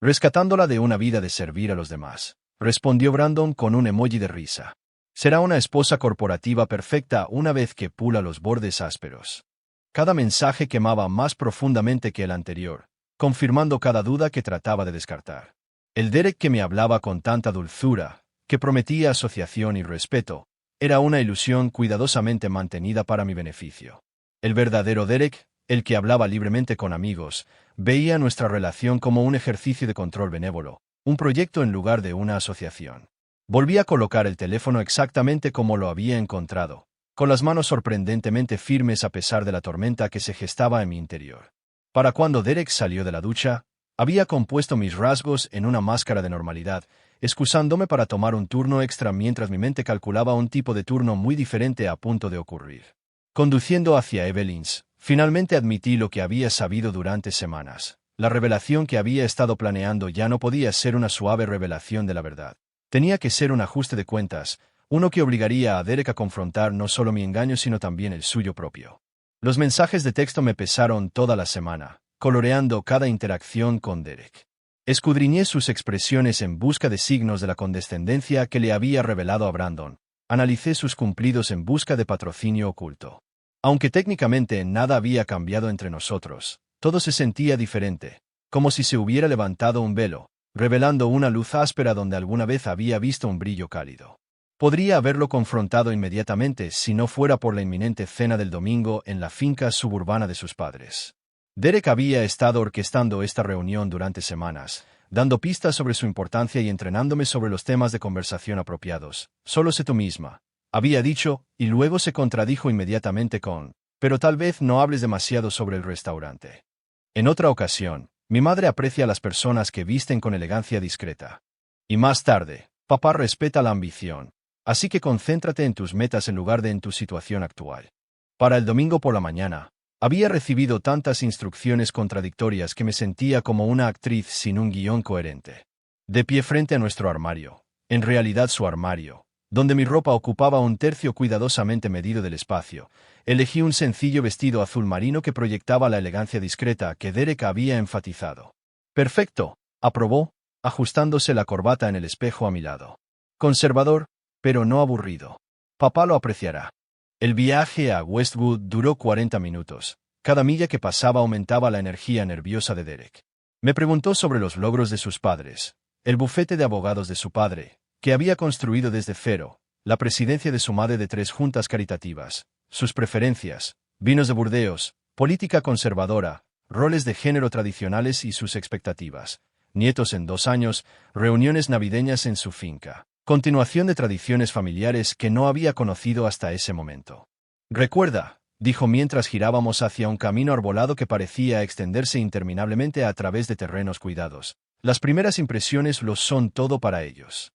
Speaker 1: Rescatándola de una vida de servir a los demás, respondió Brandon con un emoji de risa. Será una esposa corporativa perfecta una vez que pula los bordes ásperos. Cada mensaje quemaba más profundamente que el anterior, confirmando cada duda que trataba de descartar. El Derek que me hablaba con tanta dulzura, que prometía asociación y respeto, era una ilusión cuidadosamente mantenida para mi beneficio. El verdadero Derek, el que hablaba libremente con amigos, veía nuestra relación como un ejercicio de control benévolo, un proyecto en lugar de una asociación. Volví a colocar el teléfono exactamente como lo había encontrado, con las manos sorprendentemente firmes a pesar de la tormenta que se gestaba en mi interior. Para cuando Derek salió de la ducha, había compuesto mis rasgos en una máscara de normalidad, excusándome para tomar un turno extra mientras mi mente calculaba un tipo de turno muy diferente a punto de ocurrir. Conduciendo hacia Evelyn's, finalmente admití lo que había sabido durante semanas. La revelación que había estado planeando ya no podía ser una suave revelación de la verdad. Tenía que ser un ajuste de cuentas, uno que obligaría a Derek a confrontar no solo mi engaño sino también el suyo propio. Los mensajes de texto me pesaron toda la semana, coloreando cada interacción con Derek. Escudriñé sus expresiones en busca de signos de la condescendencia que le había revelado a Brandon. Analicé sus cumplidos en busca de patrocinio oculto. Aunque técnicamente nada había cambiado entre nosotros, todo se sentía diferente, como si se hubiera levantado un velo, revelando una luz áspera donde alguna vez había visto un brillo cálido. Podría haberlo confrontado inmediatamente si no fuera por la inminente cena del domingo en la finca suburbana de sus padres. Derek había estado orquestando esta reunión durante semanas, dando pistas sobre su importancia y entrenándome sobre los temas de conversación apropiados. Solo sé tú misma, había dicho, y luego se contradijo inmediatamente con, pero tal vez no hables demasiado sobre el restaurante. En otra ocasión, mi madre aprecia a las personas que visten con elegancia discreta. Y más tarde, papá respeta la ambición, así que concéntrate en tus metas en lugar de en tu situación actual. Para el domingo por la mañana, había recibido tantas instrucciones contradictorias que me sentía como una actriz sin un guión coherente. De pie frente a nuestro armario, en realidad su armario, donde mi ropa ocupaba un tercio cuidadosamente medido del espacio, elegí un sencillo vestido azul marino que proyectaba la elegancia discreta que Derek había enfatizado. Perfecto, aprobó, ajustándose la corbata en el espejo a mi lado. Conservador, pero no aburrido. Papá lo apreciará. El viaje a Westwood duró 40 minutos. Cada milla que pasaba aumentaba la energía nerviosa de Derek. Me preguntó sobre los logros de sus padres, el bufete de abogados de su padre, que había construido desde cero, la presidencia de su madre de 3 juntas caritativas, sus preferencias, vinos de Burdeos, política conservadora, roles de género tradicionales y sus expectativas, nietos en 2 años, reuniones navideñas en su finca, continuación de tradiciones familiares que no había conocido hasta ese momento. Recuerda, dijo mientras girábamos hacia un camino arbolado que parecía extenderse interminablemente a través de terrenos cuidados. Las primeras impresiones lo son todo para ellos.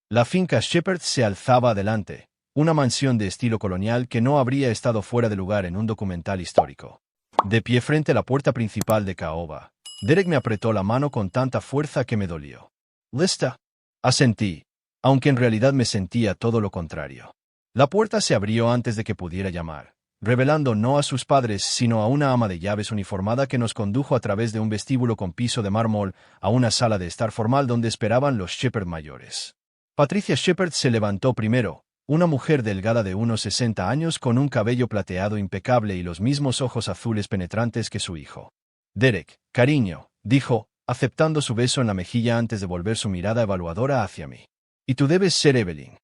Speaker 1: La finca Shepherd se alzaba adelante, una mansión de estilo colonial que no habría estado fuera de lugar en un documental histórico. De pie frente a la puerta principal de caoba, Derek me apretó la mano con tanta fuerza que me dolió. ¿Lista? Asentí, aunque en realidad me sentía todo lo contrario. La puerta se abrió antes de que pudiera llamar, revelando no a sus padres sino a una ama de llaves uniformada que nos condujo a través de un vestíbulo con piso de mármol a una sala de estar formal donde esperaban los Shepherd mayores. Patricia Shepherd se levantó primero, una mujer delgada de unos 60 años con un cabello plateado impecable y los mismos ojos azules penetrantes que su hijo. Derek, cariño, dijo, aceptando su beso en la mejilla antes de volver su mirada evaluadora hacia mí. Y tú debes ser Evelyn.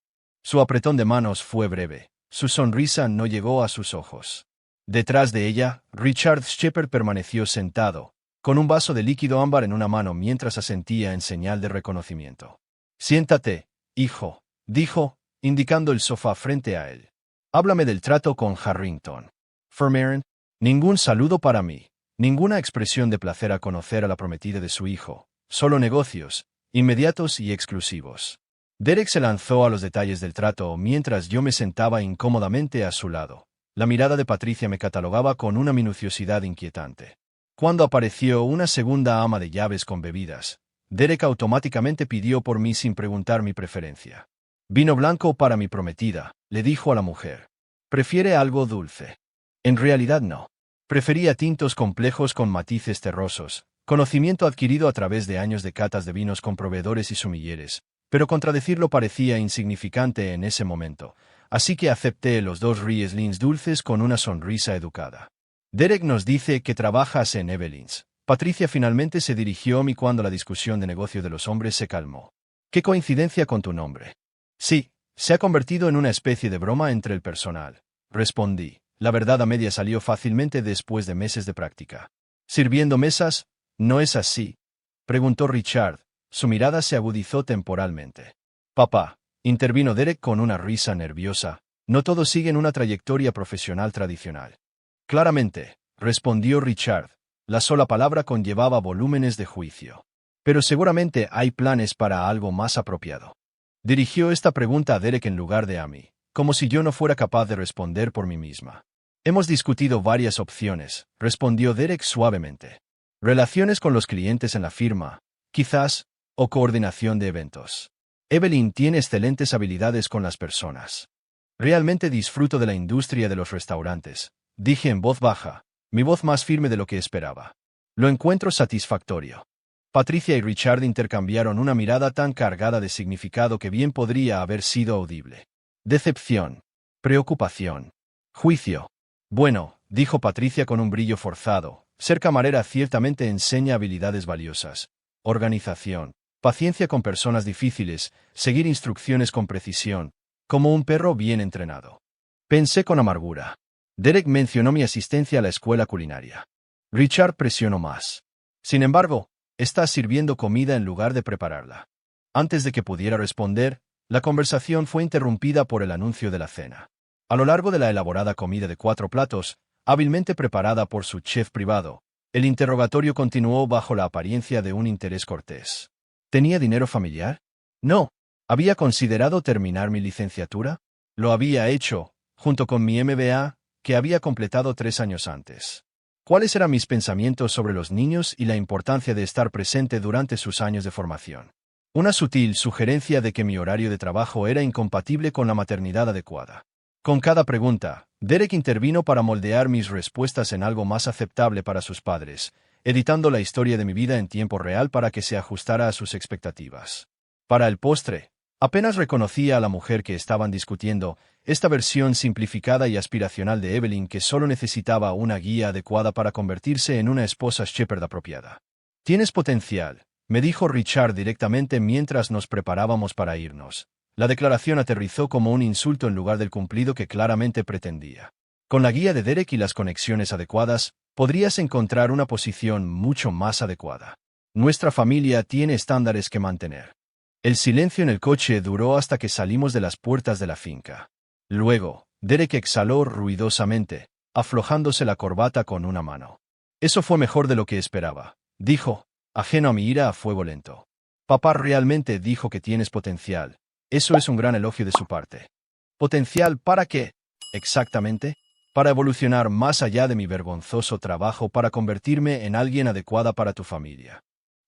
Speaker 1: Su apretón de manos fue breve, su sonrisa no llegó a sus ojos. Detrás de ella, Richard Shepherd permaneció sentado, con un vaso de líquido ámbar en una mano mientras asentía en señal de reconocimiento. Siéntate, hijo, dijo, indicando el sofá frente a él. Háblame del trato con Harrington. Fermeren, ningún saludo para mí, ninguna expresión de placer a conocer a la prometida de su hijo, solo negocios, inmediatos y exclusivos. Derek se lanzó a los detalles del trato mientras yo me sentaba incómodamente a su lado. La mirada de Patricia me catalogaba con una minuciosidad inquietante. Cuando apareció una segunda ama de llaves con bebidas, Derek automáticamente pidió por mí sin preguntar mi preferencia. Vino blanco para mi prometida, le dijo a la mujer. ¿Prefiere algo dulce? En realidad no. Prefería tintos complejos con matices terrosos, conocimiento adquirido a través de años de catas de vinos con proveedores y sumilleres, pero contradecirlo parecía insignificante en ese momento, así que acepté los 2 Rieslings dulces con una sonrisa educada. Derek nos dice que trabajas en Evelyn's. Patricia finalmente se dirigió a mí cuando la discusión de negocio de los hombres se calmó. ¿Qué coincidencia con tu nombre? Sí, se ha convertido en una especie de broma entre el personal. Respondí. La verdad a media salió fácilmente después de meses de práctica. ¿Sirviendo mesas? ¿No es así?, preguntó Richard. Su mirada se agudizó temporalmente. Papá, intervino Derek con una risa nerviosa, no todos siguen una trayectoria profesional tradicional. Claramente, respondió Richard. La sola palabra conllevaba volúmenes de juicio. Pero seguramente hay planes para algo más apropiado. Dirigió esta pregunta a Derek en lugar de a mí, como si yo no fuera capaz de responder por mí misma. Hemos discutido varias opciones, respondió Derek suavemente. Relaciones con los clientes en la firma, quizás, o coordinación de eventos. Evelyn tiene excelentes habilidades con las personas. Realmente disfruto de la industria de los restaurantes, dije en voz baja, mi voz más firme de lo que esperaba. Lo encuentro satisfactorio. Patricia y Richard intercambiaron una mirada tan cargada de significado que bien podría haber sido audible. Decepción. Preocupación. Juicio. Bueno, dijo Patricia con un brillo forzado, ser camarera ciertamente enseña habilidades valiosas. Organización. Paciencia con personas difíciles, seguir instrucciones con precisión, como un perro bien entrenado. Pensé con amargura. Derek mencionó mi asistencia a la escuela culinaria. Richard presionó más. Sin embargo, estás sirviendo comida en lugar de prepararla. Antes de que pudiera responder, la conversación fue interrumpida por el anuncio de la cena. A lo largo de la elaborada comida de 4 platos, hábilmente preparada por su chef privado, el interrogatorio continuó bajo la apariencia de un interés cortés. ¿Tenía dinero familiar? No. ¿Había considerado terminar mi licenciatura? Lo había hecho, junto con mi MBA, que había completado 3 años antes. ¿Cuáles eran mis pensamientos sobre los niños y la importancia de estar presente durante sus años de formación? Una sutil sugerencia de que mi horario de trabajo era incompatible con la maternidad adecuada. Con cada pregunta, Derek intervino para moldear mis respuestas en algo más aceptable para sus padres, editando la historia de mi vida en tiempo real para que se ajustara a sus expectativas. Para el postre, apenas reconocía a la mujer que estaban discutiendo, esta versión simplificada y aspiracional de Evelyn que solo necesitaba una guía adecuada para convertirse en una esposa Shepherd apropiada. Tienes potencial, me dijo Richard directamente mientras nos preparábamos para irnos. La declaración aterrizó como un insulto en lugar del cumplido que claramente pretendía. Con la guía de Derek y las conexiones adecuadas, podrías encontrar una posición mucho más adecuada. Nuestra familia tiene estándares que mantener. El silencio en el coche duró hasta que salimos de las puertas de la finca. Luego, Derek exhaló ruidosamente, aflojándose la corbata con una mano. Eso fue mejor de lo que esperaba, dijo, ajeno a mi ira a fuego lento. Papá realmente dijo que tienes potencial. Eso es un gran elogio de su parte. ¿Potencial para qué? Exactamente. Para evolucionar más allá de mi vergonzoso trabajo para convertirme en alguien adecuada para tu familia.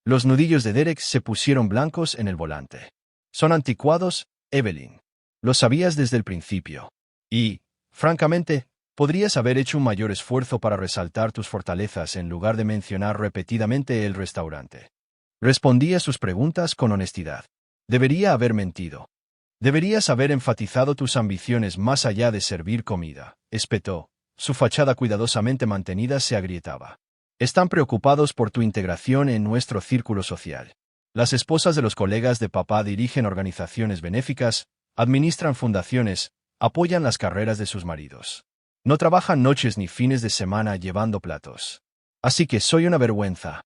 Speaker 1: Los nudillos de Derek se pusieron blancos en el volante. Son anticuados, Evelyn. Lo sabías desde el principio. Y, francamente, podrías haber hecho un mayor esfuerzo para resaltar tus fortalezas en lugar de mencionar repetidamente el restaurante. Respondí a sus preguntas con honestidad. Debería haber mentido. Deberías haber enfatizado tus ambiciones más allá de servir comida, espetó. Su fachada cuidadosamente mantenida se agrietaba. Están preocupados por tu integración en nuestro círculo social. Las esposas de los colegas de papá dirigen organizaciones benéficas, administran fundaciones, apoyan las carreras de sus maridos. No trabajan noches ni fines de semana llevando platos. Así que soy una vergüenza.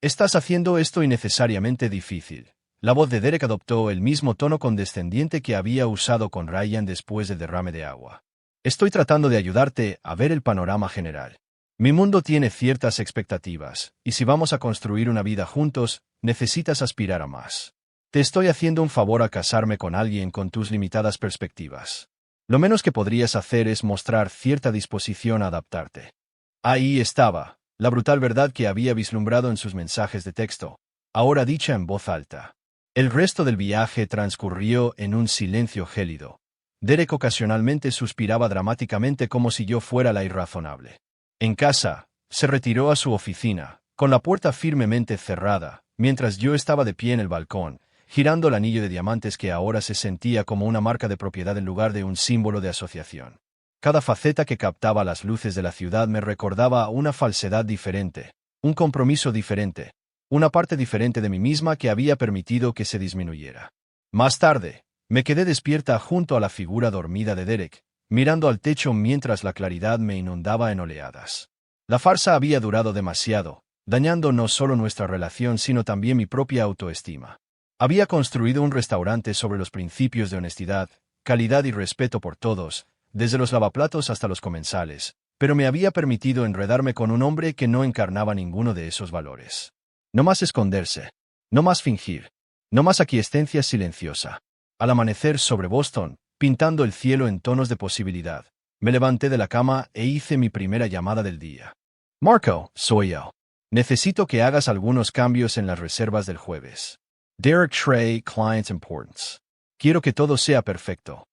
Speaker 1: Estás haciendo esto innecesariamente difícil. La voz de Derek adoptó el mismo tono condescendiente que había usado con Ryan después del derrame de agua. Estoy tratando de ayudarte a ver el panorama general. Mi mundo tiene ciertas expectativas, y si vamos a construir una vida juntos, necesitas aspirar a más. Te estoy haciendo un favor al casarme con alguien con tus limitadas perspectivas. Lo menos que podrías hacer es mostrar cierta disposición a adaptarte. Ahí estaba, la brutal verdad que había vislumbrado en sus mensajes de texto, ahora dicha en voz alta. El resto del viaje transcurrió en un silencio gélido. Derek ocasionalmente suspiraba dramáticamente como si yo fuera la irrazonable. En casa, se retiró a su oficina, con la puerta firmemente cerrada, mientras yo estaba de pie en el balcón, girando el anillo de diamantes que ahora se sentía como una marca de propiedad en lugar de un símbolo de asociación. Cada faceta que captaba las luces de la ciudad me recordaba una falsedad diferente, un compromiso diferente, una parte diferente de mí misma que había permitido que se disminuyera. Más tarde, me quedé despierta junto a la figura dormida de Derek, mirando al techo mientras la claridad me inundaba en oleadas. La farsa había durado demasiado, dañando no solo nuestra relación sino también mi propia autoestima. Había construido un restaurante sobre los principios de honestidad, calidad y respeto por todos, desde los lavaplatos hasta los comensales, pero me había permitido enredarme con un hombre que no encarnaba ninguno de esos valores. No más esconderse, no más fingir, no más aquiescencia silenciosa. Al amanecer sobre Boston, pintando el cielo en tonos de posibilidad, me levanté de la cama e hice mi primera llamada del día. Marco, soy yo. Necesito que hagas algunos cambios en las reservas del jueves. Derek Trey, Client Importance. Quiero que todo sea perfecto.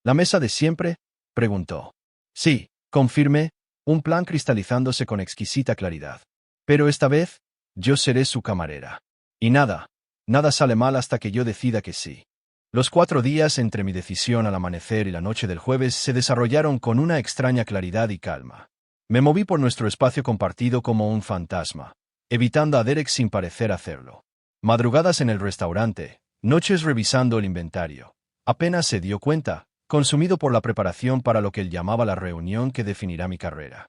Speaker 1: ¿La mesa de siempre? Preguntó. Sí, confirmé, un plan cristalizándose con exquisita claridad. Pero esta vez, yo seré su camarera. Y nada sale mal hasta que yo decida que sí. Los 4 días entre mi decisión al amanecer y la noche del jueves se desarrollaron con una extraña claridad y calma. Me moví por nuestro espacio compartido como un fantasma, evitando a Derek sin parecer hacerlo. Madrugadas en el restaurante, noches revisando el inventario. Apenas se dio cuenta, consumido por la preparación para lo que él llamaba la reunión que definirá mi carrera.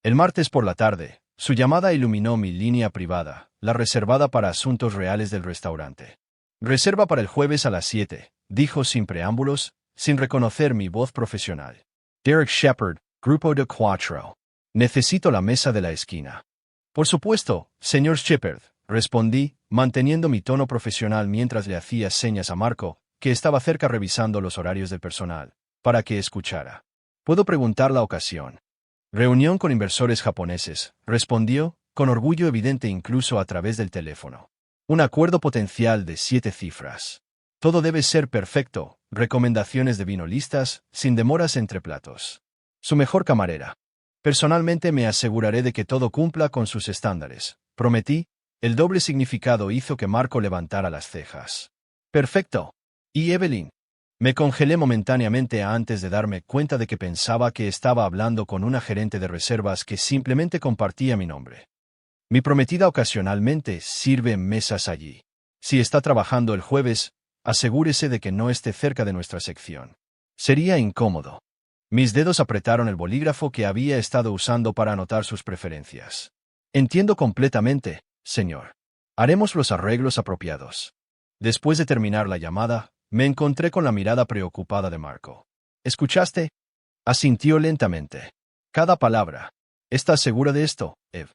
Speaker 1: El martes por la tarde, su llamada iluminó mi línea privada, la reservada para asuntos reales del restaurante. Reserva para el jueves a las 7, dijo sin preámbulos, sin reconocer mi voz profesional. Derek Shepard, Grupo de Cuatro. Necesito la mesa de la esquina. Por supuesto, señor Shepard, respondí, manteniendo mi tono profesional mientras le hacía señas a Marco, que estaba cerca revisando los horarios del personal, para que escuchara. ¿Puedo preguntar la ocasión? Reunión con inversores japoneses, respondió, con orgullo evidente incluso a través del teléfono. Un acuerdo potencial de 7 cifras. Todo debe ser perfecto, recomendaciones de vino listas, sin demoras entre platos. Su mejor camarera. Personalmente me aseguraré de que todo cumpla con sus estándares. Prometí. El doble significado hizo que Marco levantara las cejas. Perfecto. ¿Y Evelyn? Me congelé momentáneamente antes de darme cuenta de que pensaba que estaba hablando con una gerente de reservas que simplemente compartía mi nombre. Mi prometida ocasionalmente sirve mesas allí. Si está trabajando el jueves, asegúrese de que no esté cerca de nuestra sección. Sería incómodo. Mis dedos apretaron el bolígrafo que había estado usando para anotar sus preferencias. Entiendo completamente, señor. Haremos los arreglos apropiados. Después de terminar la llamada, me encontré con la mirada preocupada de Marco. ¿Escuchaste? Asintió lentamente. Cada palabra. ¿Estás segura de esto, Eve?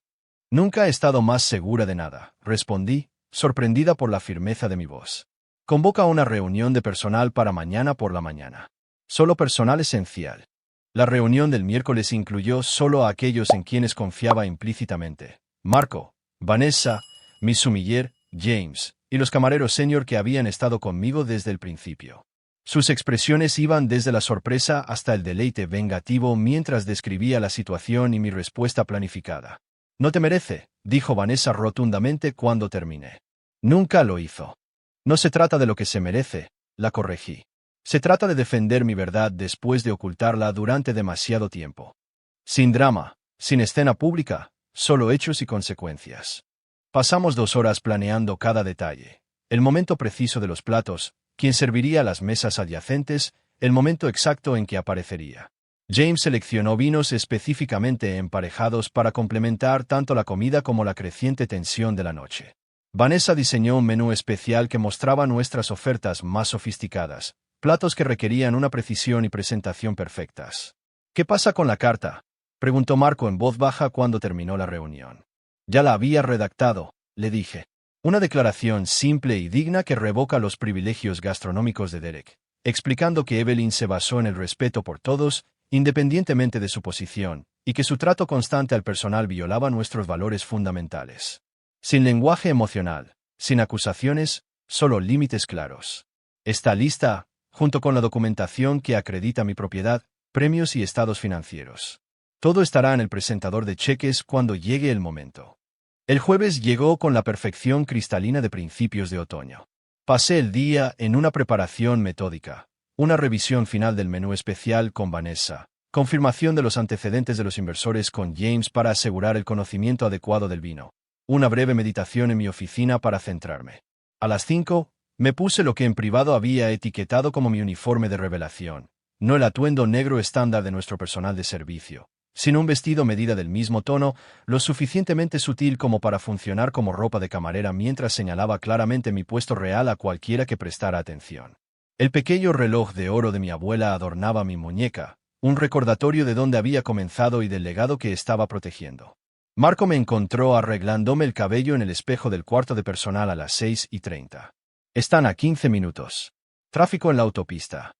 Speaker 1: Nunca he estado más segura de nada, respondí, sorprendida por la firmeza de mi voz. Convoca una reunión de personal para mañana por la mañana. Solo personal esencial. La reunión del miércoles incluyó solo a aquellos en quienes confiaba implícitamente. Marco, Vanessa, Miss Sumiller, James, y los camareros senior que habían estado conmigo desde el principio. Sus expresiones iban desde la sorpresa hasta el deleite vengativo mientras describía la situación y mi respuesta planificada. No te merece, dijo Vanessa rotundamente cuando terminé. Nunca lo hizo. No se trata de lo que se merece, la corregí. Se trata de defender mi verdad después de ocultarla durante demasiado tiempo. Sin drama, sin escena pública, solo hechos y consecuencias. Pasamos 2 horas planeando cada detalle. El momento preciso de los platos, quién serviría las mesas adyacentes, el momento exacto en que aparecería. James seleccionó vinos específicamente emparejados para complementar tanto la comida como la creciente tensión de la noche. Vanessa diseñó un menú especial que mostraba nuestras ofertas más sofisticadas, platos que requerían una precisión y presentación perfectas. ¿Qué pasa con la carta?, preguntó Marco en voz baja cuando terminó la reunión. Ya la había redactado, le dije. Una declaración simple y digna que revoca los privilegios gastronómicos de Derek, explicando que Evelyn se basó en el respeto por todos, independientemente de su posición, y que su trato constante al personal violaba nuestros valores fundamentales. Sin lenguaje emocional, sin acusaciones, solo límites claros. Está lista, junto con la documentación que acredita mi propiedad, premios y estados financieros. Todo estará en el presentador de cheques cuando llegue el momento. El jueves llegó con la perfección cristalina de principios de otoño. Pasé el día en una preparación metódica, una revisión final del menú especial con Vanessa, confirmación de los antecedentes de los inversores con James para asegurar el conocimiento adecuado del vino, una breve meditación en mi oficina para centrarme. A las 5, me puse lo que en privado había etiquetado como mi uniforme de revelación, no el atuendo negro estándar de nuestro personal de servicio, sino un vestido medida del mismo tono, lo suficientemente sutil como para funcionar como ropa de camarera mientras señalaba claramente mi puesto real a cualquiera que prestara atención. El pequeño reloj de oro de mi abuela adornaba mi muñeca, un recordatorio de dónde había comenzado y del legado que estaba protegiendo. Marco me encontró arreglándome el cabello en el espejo del cuarto de personal a las 6:30. Están a 15 minutos. Tráfico en la autopista.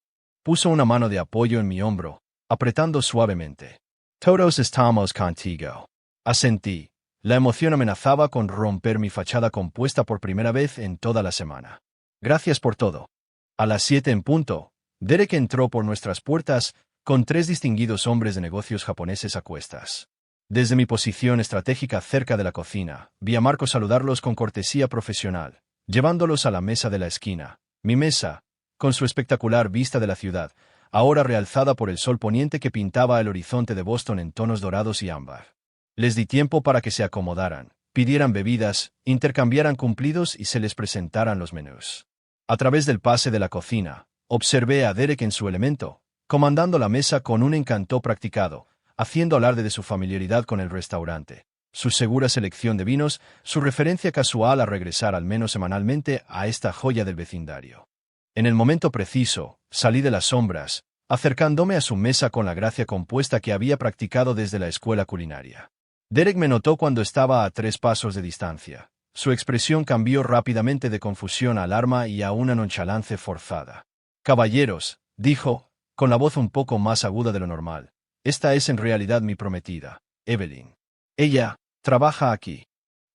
Speaker 1: Puso una mano de apoyo en mi hombro, apretando suavemente. Todos estamos contigo. Asentí. La emoción amenazaba con romper mi fachada compuesta por primera vez en toda la semana. Gracias por todo. A las 7 en punto, Derek entró por nuestras puertas con 3 distinguidos hombres de negocios japoneses a cuestas. Desde mi posición estratégica cerca de la cocina, vi a Marco saludarlos con cortesía profesional, llevándolos a la mesa de la esquina, mi mesa, con su espectacular vista de la ciudad, ahora realzada por el sol poniente que pintaba el horizonte de Boston en tonos dorados y ámbar. Les di tiempo para que se acomodaran, pidieran bebidas, intercambiaran cumplidos y se les presentaran los menús. A través del pase de la cocina, observé a Derek en su elemento, comandando la mesa con un encanto practicado, haciendo alarde de su familiaridad con el restaurante, su segura selección de vinos, su referencia casual a regresar al menos semanalmente a esta joya del vecindario. En el momento preciso, salí de las sombras, acercándome a su mesa con la gracia compuesta que había practicado desde la escuela culinaria. Derek me notó cuando estaba a 3 pasos de distancia. Su expresión cambió rápidamente de confusión a alarma y a una nonchalance forzada. «Caballeros», dijo, con la voz un poco más aguda de lo normal, «esta es en realidad mi prometida, Evelyn. Ella trabaja aquí».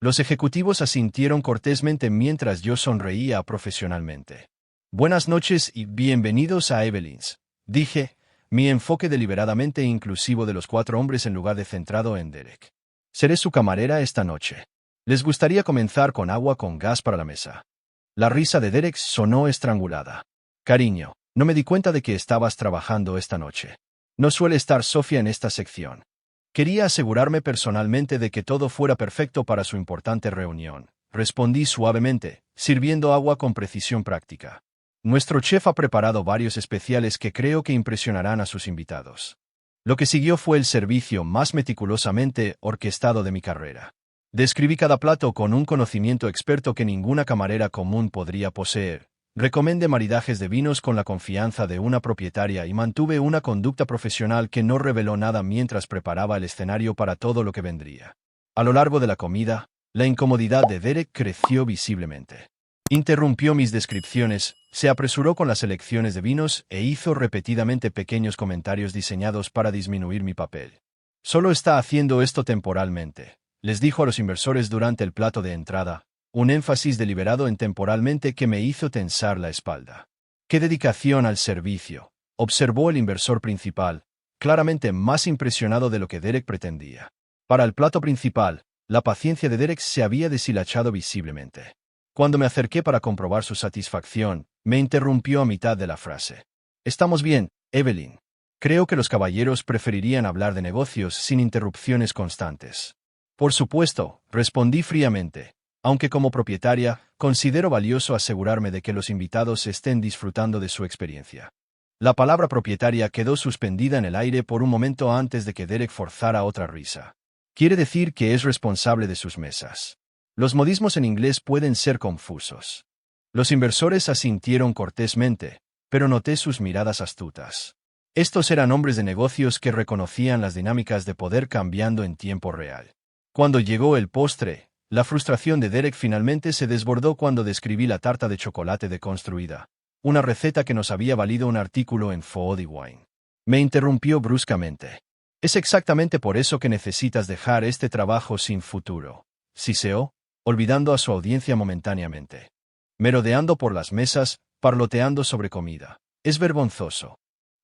Speaker 1: Los ejecutivos asintieron cortésmente mientras yo sonreía profesionalmente. «Buenas noches y bienvenidos a Evelyn's», dije, mi enfoque deliberadamente inclusivo de los 4 hombres en lugar de centrado en Derek. «Seré su camarera esta noche. ¿Les gustaría comenzar con agua con gas para la mesa?» La risa de Derek sonó estrangulada. «Cariño, no me di cuenta de que estabas trabajando esta noche. No suele estar Sofía en esta sección. Quería asegurarme personalmente de que todo fuera perfecto para su importante reunión», respondí suavemente, sirviendo agua con precisión práctica. «Nuestro chef ha preparado varios especiales que creo que impresionarán a sus invitados». Lo que siguió fue el servicio más meticulosamente orquestado de mi carrera. Describí cada plato con un conocimiento experto que ninguna camarera común podría poseer, Recomendé maridajes de vinos con la confianza de una propietaria y mantuve una conducta profesional que no reveló nada mientras preparaba el escenario para todo lo que vendría. A lo largo de la comida, la incomodidad de Derek creció visiblemente. Interrumpió mis descripciones, se apresuró con las selecciones de vinos e hizo repetidamente pequeños comentarios diseñados para disminuir mi papel. Solo está haciendo esto temporalmente, les dijo a los inversores durante el plato de entrada, un énfasis deliberado en temporalmente que me hizo tensar la espalda. ¡Qué dedicación al servicio!, observó el inversor principal, claramente más impresionado de lo que Derek pretendía. Para el plato principal, la paciencia de Derek se había deshilachado visiblemente. Cuando me acerqué para comprobar su satisfacción, me interrumpió a mitad de la frase. «Estamos bien, Evelyn. Creo que los caballeros preferirían hablar de negocios sin interrupciones constantes». «Por supuesto», respondí fríamente, aunque como propietaria, considero valioso asegurarme de que los invitados estén disfrutando de su experiencia. La palabra propietaria quedó suspendida en el aire por un momento antes de que Derek forzara otra risa. Quiere decir que es responsable de sus mesas. Los modismos en inglés pueden ser confusos. Los inversores asintieron cortésmente, pero noté sus miradas astutas. Estos eran hombres de negocios que reconocían las dinámicas de poder cambiando en tiempo real. Cuando llegó el postre, la frustración de Derek finalmente se desbordó cuando describí la tarta de chocolate deconstruida, una receta que nos había valido un artículo en Food & Wine. Me interrumpió bruscamente. «Es exactamente por eso que necesitas dejar este trabajo sin futuro», siseó, olvidando a su audiencia momentáneamente. Merodeando por las mesas, parloteando sobre comida. «Es vergonzoso».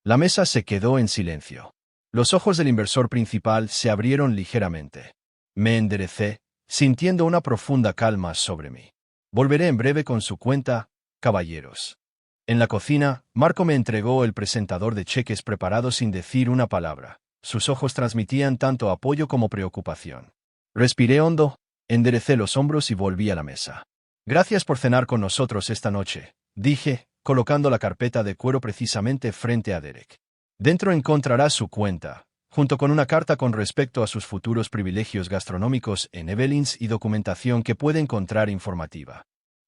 Speaker 1: La mesa se quedó en silencio. Los ojos del inversor principal se abrieron ligeramente. Me enderecé, sintiendo una profunda calma sobre mí. «Volveré en breve con su cuenta, caballeros». En la cocina, Marco me entregó el presentador de cheques preparado sin decir una palabra. Sus ojos transmitían tanto apoyo como preocupación. Respiré hondo, enderecé los hombros y volví a la mesa. «Gracias por cenar con nosotros esta noche», dije, colocando la carpeta de cuero precisamente frente a Derek. «Dentro encontrará su cuenta, junto con una carta con respecto a sus futuros privilegios gastronómicos en Evelyn's y documentación que puede encontrar informativa».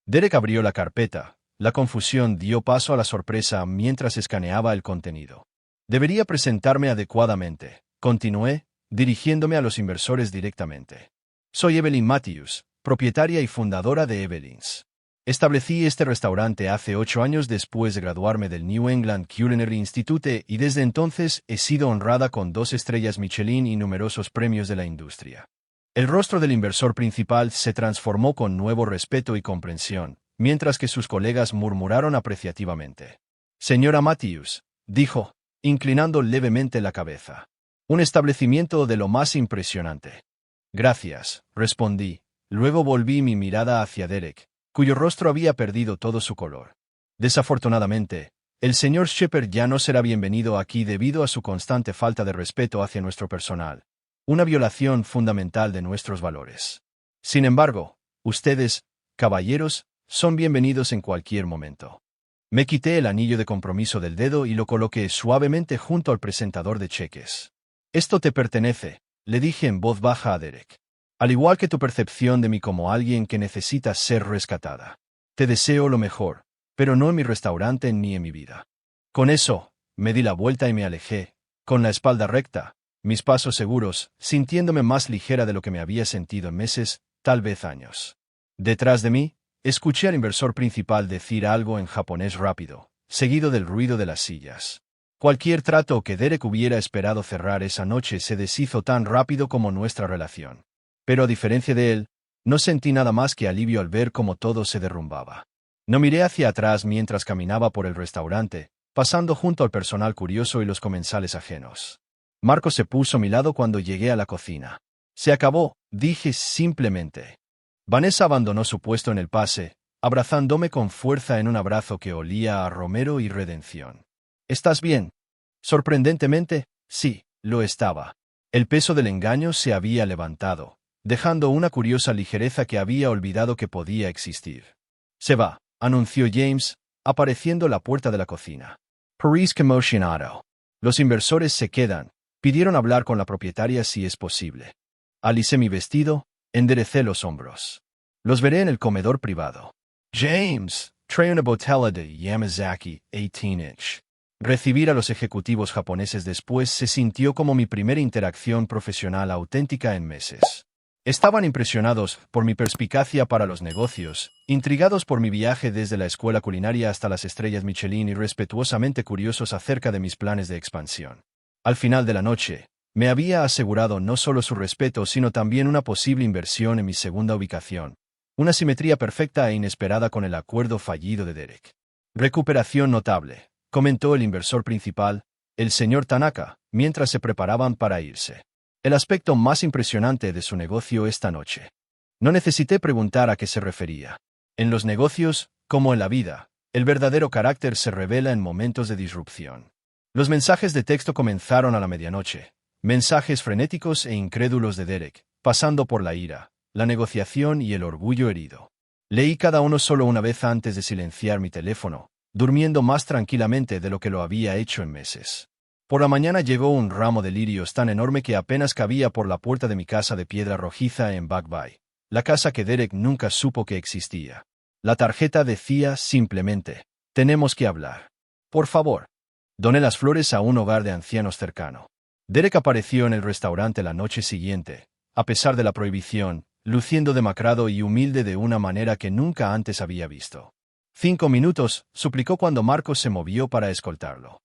Speaker 1: Derek abrió la carpeta. La confusión dio paso a la sorpresa mientras escaneaba el contenido. «Debería presentarme adecuadamente», continué, dirigiéndome a los inversores directamente. «Soy Evelyn Matthews, propietaria y fundadora de Evelyn's. Establecí este restaurante hace 8 años después de graduarme del New England Culinary Institute y desde entonces he sido honrada con 2 estrellas Michelin y numerosos premios de la industria». El rostro del inversor principal se transformó con nuevo respeto y comprensión, mientras que sus colegas murmuraron apreciativamente. «Señora Matthews», dijo, inclinando levemente la cabeza. «Un establecimiento de lo más impresionante». «Gracias», respondí. Luego volví mi mirada hacia Derek, cuyo rostro había perdido todo su color. «Desafortunadamente, el señor Shepard ya no será bienvenido aquí debido a su constante falta de respeto hacia nuestro personal, una violación fundamental de nuestros valores. Sin embargo, ustedes, caballeros, son bienvenidos en cualquier momento». Me quité el anillo de compromiso del dedo y lo coloqué suavemente junto al presentador de cheques. «Esto te pertenece», le dije en voz baja a Derek. «Al igual que tu percepción de mí como alguien que necesita ser rescatada. Te deseo lo mejor, pero no en mi restaurante ni en mi vida». Con eso, me di la vuelta y me alejé, con la espalda recta, mis pasos seguros, sintiéndome más ligera de lo que me había sentido en meses, tal vez años. Detrás de mí, escuché al inversor principal decir algo en japonés rápido, seguido del ruido de las sillas. Cualquier trato que Derek hubiera esperado cerrar esa noche se deshizo tan rápido como nuestra relación. Pero a diferencia de él, no sentí nada más que alivio al ver cómo todo se derrumbaba. No miré hacia atrás mientras caminaba por el restaurante, pasando junto al personal curioso y los comensales ajenos. Marco se puso a mi lado cuando llegué a la cocina. «Se acabó», dije simplemente. Vanessa abandonó su puesto en el pase, abrazándome con fuerza en un abrazo que olía a romero y redención. «¿Estás bien?» Sorprendentemente, sí, lo estaba. El peso del engaño se había levantado, dejando una curiosa ligereza que había olvidado que podía existir. «Se va», anunció James, apareciendo a la puerta de la cocina. «Paris emocionado. Los inversores se quedan. Pidieron hablar con la propietaria si es posible». Alicé mi vestido, enderecé los hombros. «Los veré en el comedor privado». «James», Trae una botella de Yamazaki 18-inch. Recibir a los ejecutivos japoneses después se sintió como mi primera interacción profesional auténtica en meses. Estaban impresionados por mi perspicacia para los negocios, intrigados por mi viaje desde la escuela culinaria hasta las estrellas Michelin y respetuosamente curiosos acerca de mis planes de expansión. Al final de la noche, me había asegurado no solo su respeto sino también una posible inversión en mi segunda ubicación. Una simetría perfecta e inesperada con el acuerdo fallido de Derek. Recuperación notable, comentó el inversor principal, el señor Tanaka, mientras se preparaban para irse. El aspecto más impresionante de su negocio esta noche. No necesité preguntar a qué se refería. En los negocios, como en la vida, el verdadero carácter se revela en momentos de disrupción. Los mensajes de texto comenzaron a la medianoche, mensajes frenéticos e incrédulos de Derek, pasando por la ira, la negociación y el orgullo herido. Leí cada uno solo una vez antes de silenciar mi teléfono, durmiendo más tranquilamente de lo que lo había hecho en meses. Por la mañana llegó un ramo de lirios tan enorme que apenas cabía por la puerta de mi casa de piedra rojiza en Back Bay, la casa que Derek nunca supo que existía. La tarjeta decía simplemente, «Tenemos que hablar. Por favor». Doné las flores a un hogar de ancianos cercano. Derek apareció en el restaurante la noche siguiente, a pesar de la prohibición, luciendo demacrado y humilde de una manera que nunca antes había visto. 5 minutos, suplicó cuando Marcos se movió para escoltarlo.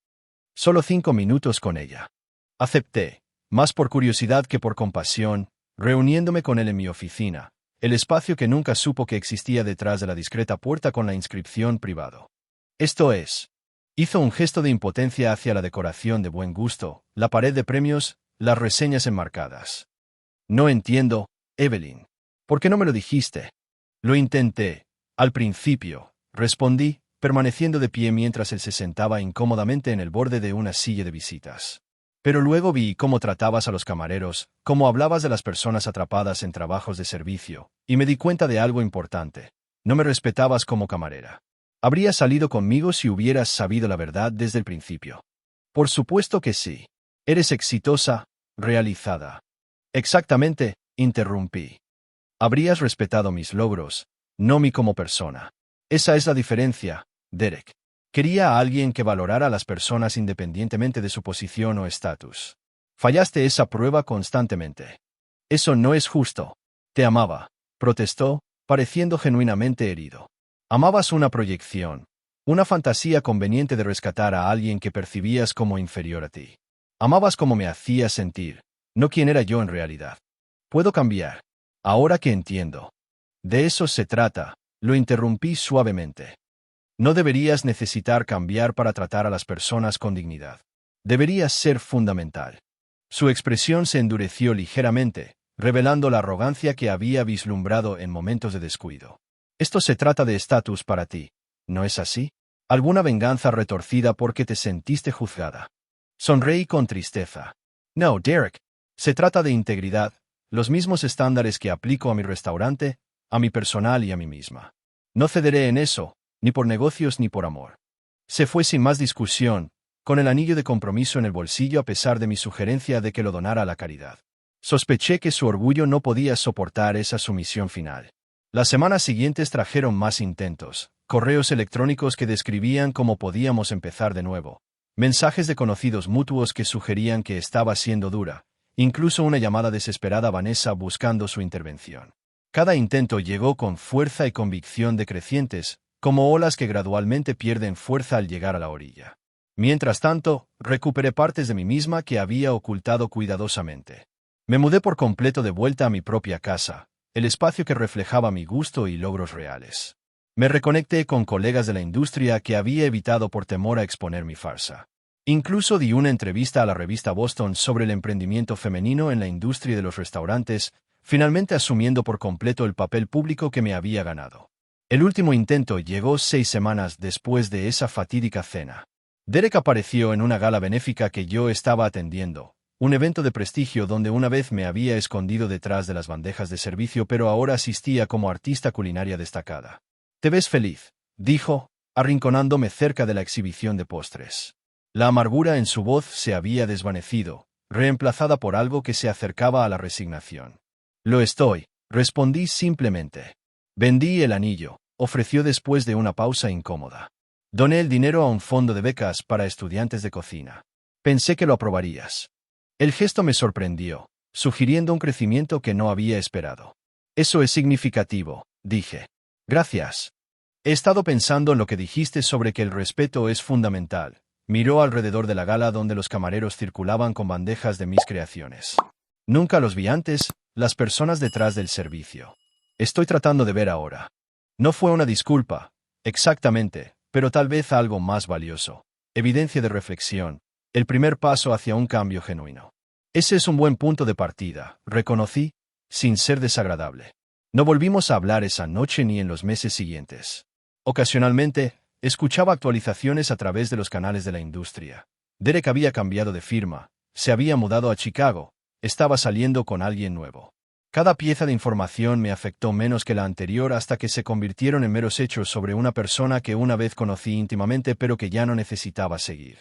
Speaker 1: Solo 5 minutos con ella. Acepté, más por curiosidad que por compasión, reuniéndome con él en mi oficina, el espacio que nunca supo que existía detrás de la discreta puerta con la inscripción privado. Esto es. Hizo un gesto de impotencia hacia la decoración de buen gusto, la pared de premios, las reseñas enmarcadas. No entiendo, Evelyn. ¿Por qué no me lo dijiste? Lo intenté, al principio, respondí, permaneciendo de pie mientras él se sentaba incómodamente en el borde de una silla de visitas. Pero luego vi cómo tratabas a los camareros, cómo hablabas de las personas atrapadas en trabajos de servicio, y me di cuenta de algo importante. No me respetabas como camarera. Habrías salido conmigo si hubieras sabido la verdad desde el principio. Por supuesto que sí. Eres exitosa, realizada. Exactamente, interrumpí. Habrías respetado mis logros, no mí como persona. Esa es la diferencia, Derek. Quería a alguien que valorara a las personas independientemente de su posición o estatus. Fallaste esa prueba constantemente. Eso no es justo. Te amaba, protestó, pareciendo genuinamente herido. Amabas una proyección, una fantasía conveniente de rescatar a alguien que percibías como inferior a ti. Amabas como me hacías sentir, no quién era yo en realidad. Puedo cambiar. Ahora que entiendo. De eso se trata, lo interrumpí suavemente. No deberías necesitar cambiar para tratar a las personas con dignidad. Deberías ser fundamental. Su expresión se endureció ligeramente, revelando la arrogancia que había vislumbrado en momentos de descuido. Esto se trata de estatus para ti, ¿no es así? ¿Alguna venganza retorcida porque te sentiste juzgada? Sonreí con tristeza. No, Derek. Se trata de integridad, los mismos estándares que aplico a mi restaurante, a mi personal y a mí misma. No cederé en eso, ni por negocios ni por amor. Se fue sin más discusión, con el anillo de compromiso en el bolsillo a pesar de mi sugerencia de que lo donara a la caridad. Sospeché que su orgullo no podía soportar esa sumisión final. Las semanas siguientes trajeron más intentos, correos electrónicos que describían cómo podíamos empezar de nuevo, mensajes de conocidos mutuos que sugerían que estaba siendo dura, incluso una llamada desesperada a Vanessa buscando su intervención. Cada intento llegó con fuerza y convicción decrecientes, como olas que gradualmente pierden fuerza al llegar a la orilla. Mientras tanto, recuperé partes de mí misma que había ocultado cuidadosamente. Me mudé por completo de vuelta a mi propia casa, el espacio que reflejaba mi gusto y logros reales. Me reconecté con colegas de la industria que había evitado por temor a exponer mi farsa. Incluso di una entrevista a la revista Boston sobre el emprendimiento femenino en la industria de los restaurantes, finalmente asumiendo por completo el papel público que me había ganado. El último intento llegó 6 semanas después de esa fatídica cena. Derek apareció en una gala benéfica que yo estaba atendiendo, un evento de prestigio donde una vez me había escondido detrás de las bandejas de servicio pero ahora asistía como artista culinaria destacada. «Te ves feliz», dijo, arrinconándome cerca de la exhibición de postres. La amargura en su voz se había desvanecido, reemplazada por algo que se acercaba a la resignación. «Lo estoy», respondí simplemente. «Vendí el anillo», ofreció después de una pausa incómoda. Doné el dinero a un fondo de becas para estudiantes de cocina. Pensé que lo aprobarías. El gesto me sorprendió, sugiriendo un crecimiento que no había esperado. Eso es significativo, dije. Gracias. He estado pensando en lo que dijiste sobre que el respeto es fundamental. Miró alrededor de la gala donde los camareros circulaban con bandejas de mis creaciones. Nunca los vi antes, las personas detrás del servicio. Estoy tratando de ver ahora. No fue una disculpa, exactamente, pero tal vez algo más valioso. Evidencia de reflexión, el primer paso hacia un cambio genuino. Ese es un buen punto de partida, reconocí, sin ser desagradable. No volvimos a hablar esa noche ni en los meses siguientes. Ocasionalmente, escuchaba actualizaciones a través de los canales de la industria. Derek había cambiado de firma, se había mudado a Chicago, estaba saliendo con alguien nuevo. Cada pieza de información me afectó menos que la anterior hasta que se convirtieron en meros hechos sobre una persona que una vez conocí íntimamente pero que ya no necesitaba seguir.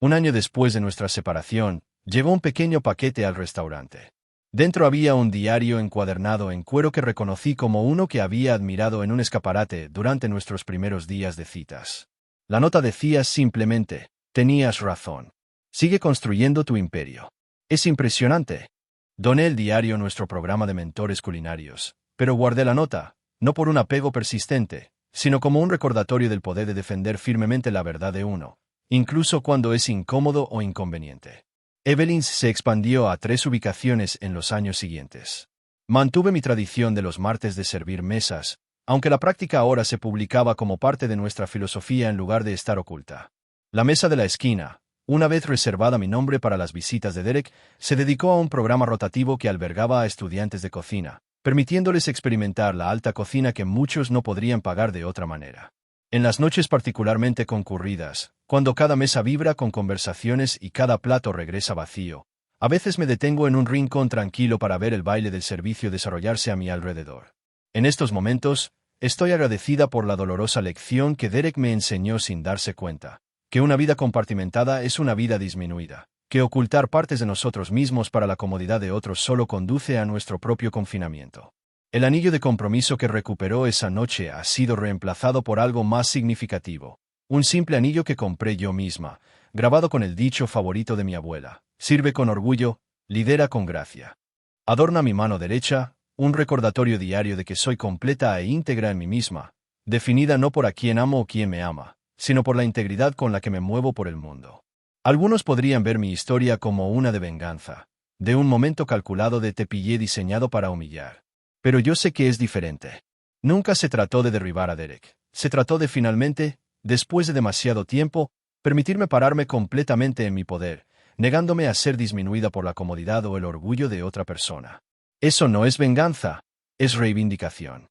Speaker 1: Un año después de nuestra separación, llegó un pequeño paquete al restaurante. Dentro había un diario encuadernado en cuero que reconocí como uno que había admirado en un escaparate durante nuestros primeros días de citas. La nota decía simplemente, tenías razón. Sigue construyendo tu imperio. Es impresionante. Doné el diario a nuestro programa de mentores culinarios, pero guardé la nota, no por un apego persistente, sino como un recordatorio del poder de defender firmemente la verdad de uno, incluso cuando es incómodo o inconveniente. Evelyn se expandió a 3 ubicaciones en los años siguientes. Mantuve mi tradición de los martes de servir mesas, aunque la práctica ahora se publicaba como parte de nuestra filosofía en lugar de estar oculta. La mesa de la esquina, una vez reservada mi nombre para las visitas de Derek, se dedicó a un programa rotativo que albergaba a estudiantes de cocina, permitiéndoles experimentar la alta cocina que muchos no podrían pagar de otra manera. En las noches particularmente concurridas, cuando cada mesa vibra con conversaciones y cada plato regresa vacío, a veces me detengo en un rincón tranquilo para ver el baile del servicio desarrollarse a mi alrededor. En estos momentos, estoy agradecida por la dolorosa lección que Derek me enseñó sin darse cuenta, que una vida compartimentada es una vida disminuida, que ocultar partes de nosotros mismos para la comodidad de otros solo conduce a nuestro propio confinamiento. El anillo de compromiso que recuperó esa noche ha sido reemplazado por algo más significativo. Un simple anillo que compré yo misma, grabado con el dicho favorito de mi abuela: sirve con orgullo, lidera con gracia. Adorna mi mano derecha, un recordatorio diario de que soy completa e íntegra en mí misma, definida no por a quien amo o quien me ama, sino por la integridad con la que me muevo por el mundo. Algunos podrían ver mi historia como una de venganza, de un momento calculado de te pillé diseñado para humillar. Pero yo sé que es diferente. Nunca se trató de derribar a Derek. Se trató de finalmente, después de demasiado tiempo, permitirme pararme completamente en mi poder, negándome a ser disminuida por la comodidad o el orgullo de otra persona. Eso no es venganza, es reivindicación.